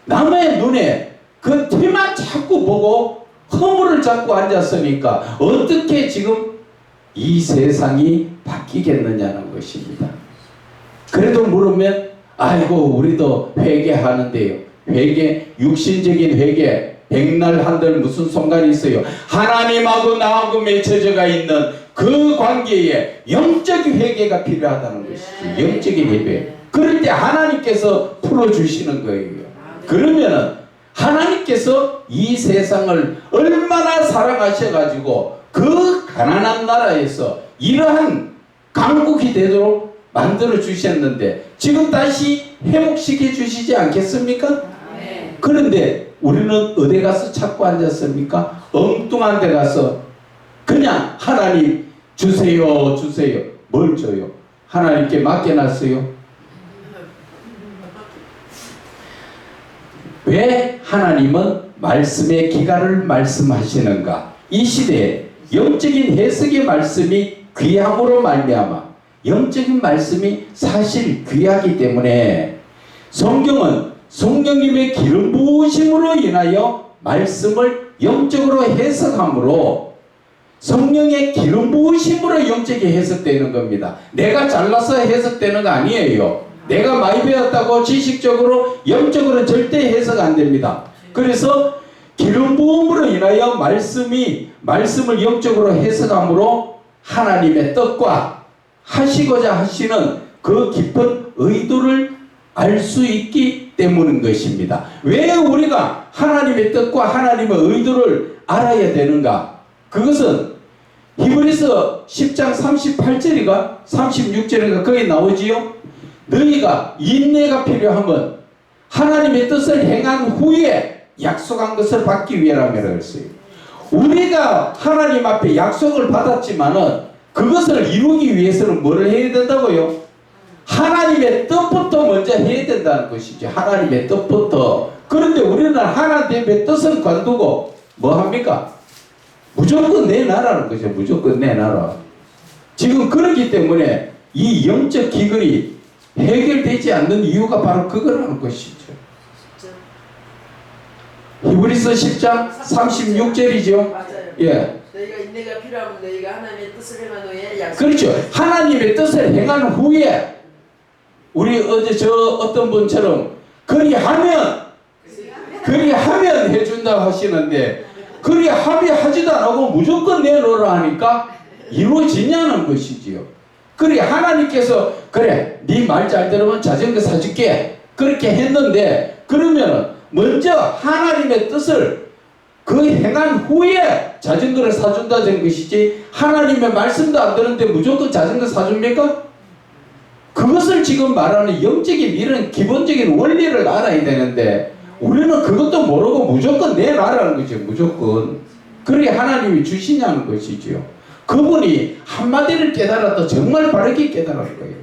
[SPEAKER 1] 남의 눈에 그 티만 자꾸 보고 허물을 잡고 앉았으니까 어떻게 지금 이 세상이 바뀌겠느냐는 것입니다. 그래도 물으면 아이고 우리도 회개하는데요. 회개, 육신적인 회개 백날 한들 무슨 상관이 있어요. 하나님하고 나하고 맺혀져가 있는 그 관계에 영적인 회개가 필요하다는 것이죠. 영적인 회개. 그럴 때 하나님께서 풀어주시는 거예요. 그러면은 하나님께서 이 세상을 얼마나 사랑하셔가지고 그 가난한 나라에서 이러한 강국이 되도록 만들어 주셨는데 지금 다시 회복시켜 주시지 않겠습니까? 그런데 우리는 어디 가서 찾고 앉았습니까? 엉뚱한 데 가서 그냥 하나님 주세요 주세요. 뭘 줘요? 하나님께 맡겨놨어요. 왜 하나님은 말씀의 기간을 말씀하시는가? 이 시대에 영적인 해석의 말씀이 귀함으로 말미암아 영적인 말씀이 사실 귀하기 때문에 성경은 성령님의 기름 부으심으로 인하여 말씀을 영적으로 해석함으로 성령의 기름 부으심으로 영적이 해석되는 겁니다. 내가 잘나서 해석되는 거 아니에요. 내가 많이 배웠다고 지식적으로 영적으로 절대 해석 안 됩니다. 그래서 기름 부음으로 인하여 말씀을 영적으로 해석함으로 하나님의 뜻과 하시고자 하시는 그 깊은 의도를 알 수 있기 때문인 것입니다. 왜 우리가 하나님의 뜻과 하나님의 의도를 알아야 되는가? 그것은 히브리서 10장 38절인가 36절인가 거기 나오지요. 너희가 인내가 필요하면 하나님의 뜻을 행한 후에 약속한 것을 받기 위함이라고 했어요. 우리가 하나님 앞에 약속을 받았지만은 그것을 이루기 위해서는 뭐를 해야 된다고요? 하나님의 뜻부터 먼저 해야 된다는 것이죠. 하나님의 뜻부터. 그런데 우리는 하나님의 뜻은 관두고 뭐 합니까? 무조건 내 나라는 거죠. 무조건 내 나라. 지금 그렇기 때문에 이 영적 기근이 해결되지 않는 이유가 바로 그거라는 것이죠. 히브리서 10장 36절이죠.
[SPEAKER 2] 맞아요.
[SPEAKER 1] 예.
[SPEAKER 2] 너희가 인내가 필요하면 너희가 하나님의 뜻을 행한 후에 약속.
[SPEAKER 1] 그렇죠. 하나님의 뜻을 행한 후에 우리 어제 저 어떤 분처럼 그리하면 해준다고 하시는데 하지도 안 하고 무조건 내놓으라 하니까 이루어지냐는 것이지요. 그래 하나님께서 그래 네 말 잘 들으면 자전거 사줄게 그렇게 했는데 그러면 먼저 하나님의 뜻을 그 행한 후에 자전거를 사준다는 것이지 하나님의 말씀도 안 듣는데 무조건 자전거 사줍니까? 그것을 지금 말하는 영적인 이런 기본적인 원리를 알아야 되는데 우리는 그것도 모르고 무조건 내놔라는 거죠. 무조건. 그래 하나님이 주시냐는 것이죠. 그분이 한마디를 깨달아도 정말 바르게 깨달은 거예요.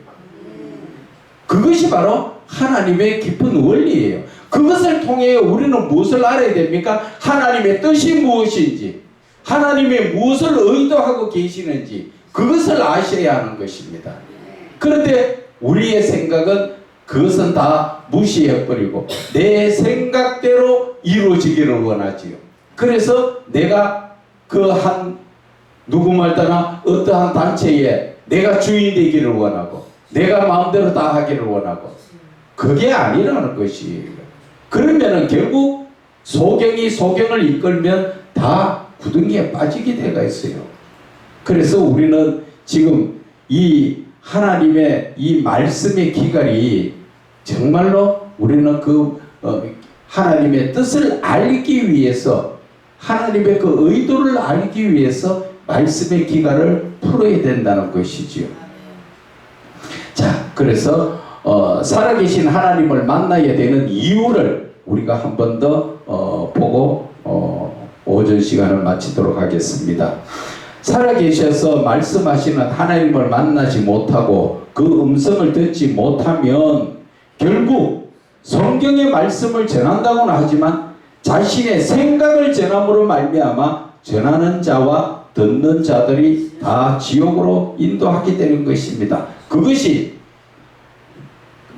[SPEAKER 1] 그것이 바로 하나님의 깊은 원리예요. 그것을 통해 우리는 무엇을 알아야 됩니까? 하나님의 뜻이 무엇인지 하나님의 무엇을 의도하고 계시는지 그것을 아셔야 하는 것입니다. 그런데 우리의 생각은 그것은 다 무시해버리고 내 생각대로 이루어지기를 원하지요. 그래서 내가 그 누구 말따나 어떠한 단체에 내가 주인 되기를 원하고 내가 마음대로 다 하기를 원하고 그게 아니라는 것이에요. 그러면은 결국 소경을 이끌면 다 구덩이에 빠지게 되어 있어요. 그래서 우리는 지금 이 하나님의 이 말씀의 기갈이 정말로 우리는 하나님의 뜻을 알기 위해서 하나님의 그 의도를 알기 위해서 말씀의 기갈을 풀어야 된다는 것이지요. 자, 그래서 살아계신 하나님을 만나야 되는 이유를 우리가 한 번 더 보고 오전 시간을 마치도록 하겠습니다. 살아계셔서 말씀하시는 하나님을 만나지 못하고 그 음성을 듣지 못하면 결국 성경의 말씀을 전한다고는 하지만 자신의 생각을 전함으로 말미암아 전하는 자와 듣는 자들이 다 지옥으로 인도하게 되는 것입니다. 그것이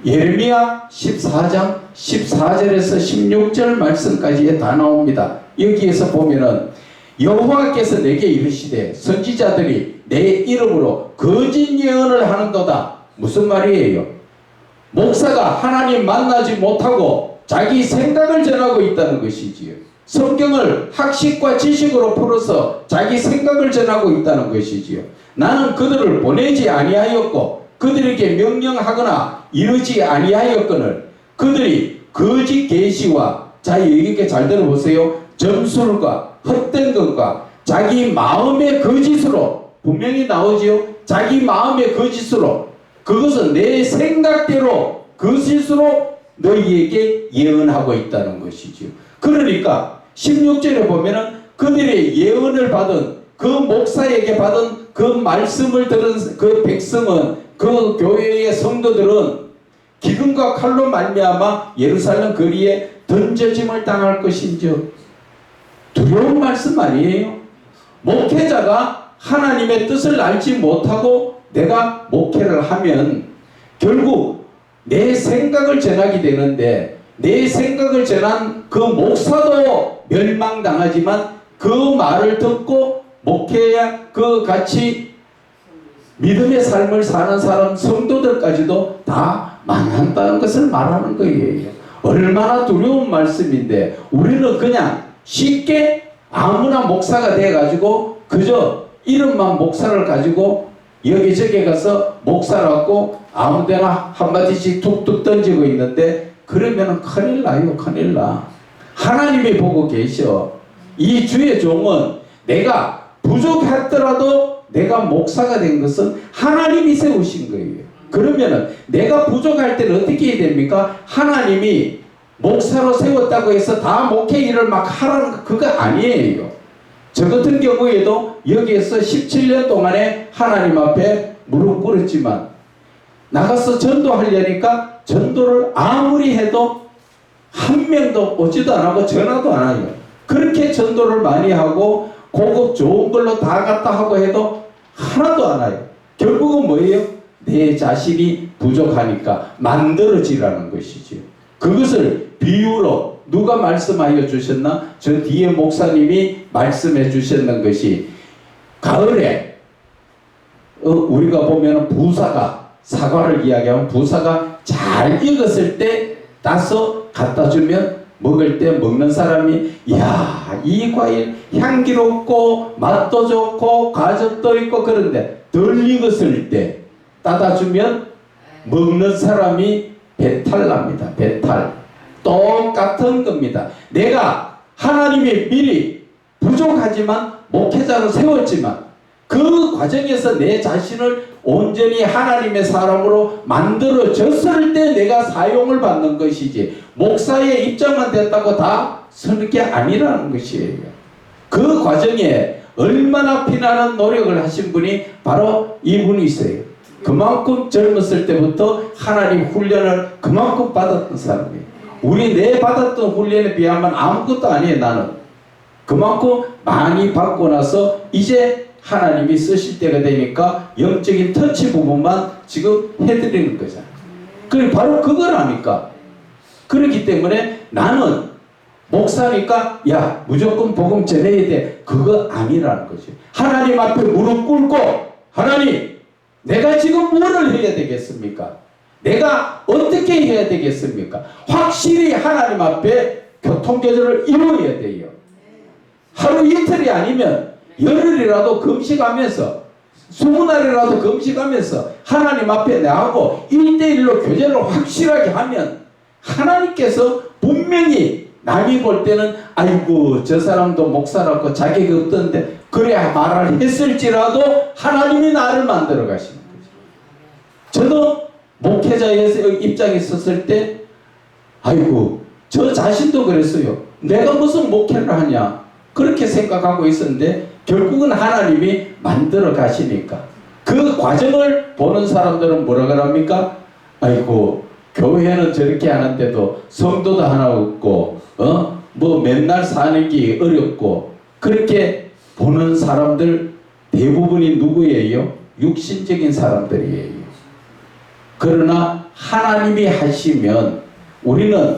[SPEAKER 1] 예레미야 14장 14절에서 16절 말씀까지에 다 나옵니다. 여기에서 보면은 여호와께서 내게 이르시되 선지자들이 내 이름으로 거짓 예언을 하는도다. 무슨 말이에요? 목사가 하나님 만나지 못하고 자기 생각을 전하고 있다는 것이지요. 성경을 학식과 지식으로 풀어서 자기 생각을 전하고 있다는 것이지요. 나는 그들을 보내지 아니하였고 그들에게 명령하거나 이르지 아니하였거늘 그들이 거짓 계시와 자 여기께 잘 들어보세요. 점술과 헛된 것과 자기 마음의 거짓으로 분명히 나오지요. 자기 마음의 거짓으로 그것은 내 생각대로 거짓으로 너희에게 예언하고 있다는 것이지요. 그러니까 16절에 보면은 그들의 예언을 받은 그 목사에게 받은 그 말씀을 들은 그 백성은 그 교회의 성도들은 기근과 칼로 말미암아 예루살렘 거리에 던져짐을 당할 것인즉 두려운 말씀 아니에요? 목회자가 하나님의 뜻을 알지 못하고 내가 목회를 하면 결국 내 생각을 전하게 되는데, 내 생각을 전한 그 목사도 멸망당하지만 그 말을 듣고 목회야 그 같이 믿음의 삶을 사는 사람, 성도들까지도 다 망한다는 것을 말하는 거예요. 얼마나 두려운 말씀인데, 우리는 그냥 쉽게 아무나 목사가 돼가지고 그저 이름만 목사를 가지고 여기저기 가서 목사라고 아무데나 한마디씩 툭툭 던지고 있는데, 그러면은 큰일 나요. 큰일 나. 하나님이 보고 계셔. 이 주의 종은 내가 부족했더라도 내가 목사가 된 것은 하나님이 세우신 거예요. 그러면은 내가 부족할 때는 어떻게 해야 됩니까? 하나님이 목사로 세웠다고 해서 다 목회 일을 막 하라는 그거 아니에요. 저 같은 경우에도 여기에서 17년 동안에 하나님 앞에 무릎 꿇었지만 나가서 전도하려니까 전도를 아무리 해도 한 명도 오지도 안 하고 전화도 안 해요. 그렇게 전도를 많이 하고 고급 좋은 걸로 다 갖다 하고 해도 하나도 안 와요. 결국은 뭐예요? 내 자신이 부족하니까 만들어지라는 것이죠. 그것을 비유로 누가 말씀하여 주셨나? 저 뒤에 목사님이 말씀해 주셨는 것이, 가을에 우리가 보면 부사가, 사과를 이야기하면 부사가 잘 익었을 때 따서 갖다 주면 먹을 때 먹는 사람이, 이야, 이 과일 향기롭고 맛도 좋고 가죽도 있고, 그런데 덜 익었을 때 따다 주면 먹는 사람이 배탈 납니다. 배탈. 똑같은 겁니다. 내가 하나님이 미리 부족하지만 목회자로 세웠지만 그 과정에서 내 자신을 온전히 하나님의 사람으로 만들어졌을 때 내가 사용을 받는 것이지, 목사의 입장만 됐다고 다 서는 게 아니라는 것이에요. 그 과정에 얼마나 피나는 노력을 하신 분이 바로 이분이세요. 그만큼 젊었을 때부터 하나님 훈련을 그만큼 받았던 사람이에요. 우리 내 받았던 훈련에 비하면 아무것도 아니에요. 나는 그만큼 많이 받고 나서 이제 하나님이 쓰실 때가 되니까 영적인 터치 부분만 지금 해드리는 거잖아요. 그래, 바로 그거라니까. 그렇기 때문에 나는 목사니까 야 무조건 복음 전해야 돼, 그거 아니라는 거죠. 하나님 앞에 무릎 꿇고, 하나님 내가 지금 뭐를 해야 되겠습니까? 내가 어떻게 해야 되겠습니까? 확실히 하나님 앞에 교통교제를 이루어야 돼요. 하루 이틀이 아니면 열흘이라도 금식하면서, 20날이라도 금식하면서 하나님 앞에 나하고 1대1로 교제를 확실하게 하면 하나님께서 분명히, 남이 볼 때는 아이고 저 사람도 목사라고 자격이 없던데 그래야 말을 했을지라도 하나님이 나를 만들어 가시는 거죠. 저도 목회자의 입장에 있었을 때 아이고 저 자신도 그랬어요. 내가 무슨 목회를 하냐 그렇게 생각하고 있었는데 결국은 하나님이 만들어 가시니까 그 과정을 보는 사람들은 뭐라 그럽니까? 아이고 교회는 저렇게 하는데도 성도도 하나 없고 뭐 맨날 사는 게 어렵고, 그렇게 보는 사람들 대부분이 누구예요? 육신적인 사람들이에요. 그러나 하나님이 하시면 우리는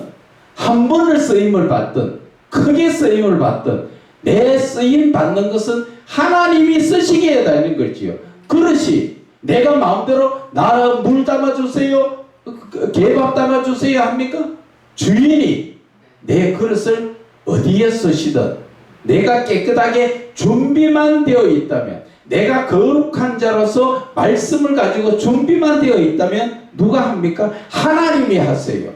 [SPEAKER 1] 한 번을 쓰임을 받든 크게 쓰임을 받든 내 쓰임 받는 것은 하나님이 쓰시게 해달라는 거지요. 그릇이 내가 마음대로 나 물 담아주세요, 개밥 담아주세요 합니까? 주인이 내 그릇을 어디에 쓰시든 내가 깨끗하게 준비만 되어 있다면, 내가 거룩한 자로서 말씀을 가지고 준비만 되어 있다면 누가 합니까? 하나님이 하세요.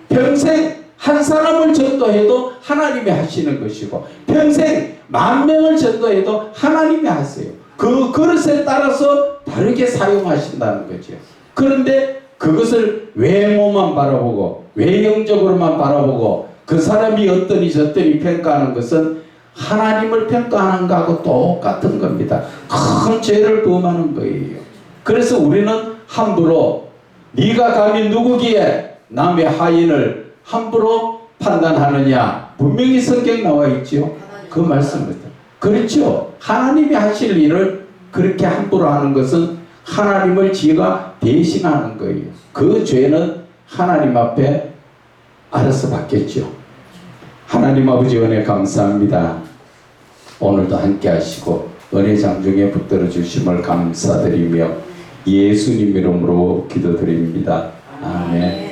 [SPEAKER 1] 평생 한 사람을 전도해도 하나님이 하시는 것이고 평생 10,000명을 전도해도 하나님이 하세요. 그 그릇에 따라서 다르게 사용하신다는 거죠. 그런데 그것을 외모만 바라보고 외형적으로만 바라보고 그 사람이 어떠니 저떠니 평가하는 것은 하나님을 평가하는 것하고 똑같은 겁니다. 큰 죄를 범하는 거예요. 그래서 우리는 함부로 네가 감히 누구기에 남의 하인을 함부로 판단하느냐, 분명히 성경 나와 있지요. 그 말씀입니다. 그렇죠. 하나님이 하실 일을 그렇게 함부로 하는 것은 하나님을 지가 대신하는 거예요. 그 죄는 하나님 앞에 알아서 받겠죠. 하나님 아버지 은혜 감사합니다. 오늘도 함께 하시고 은혜 장중에 붙들어 주심을 감사드리며 예수님 이름으로 기도드립니다. 아멘.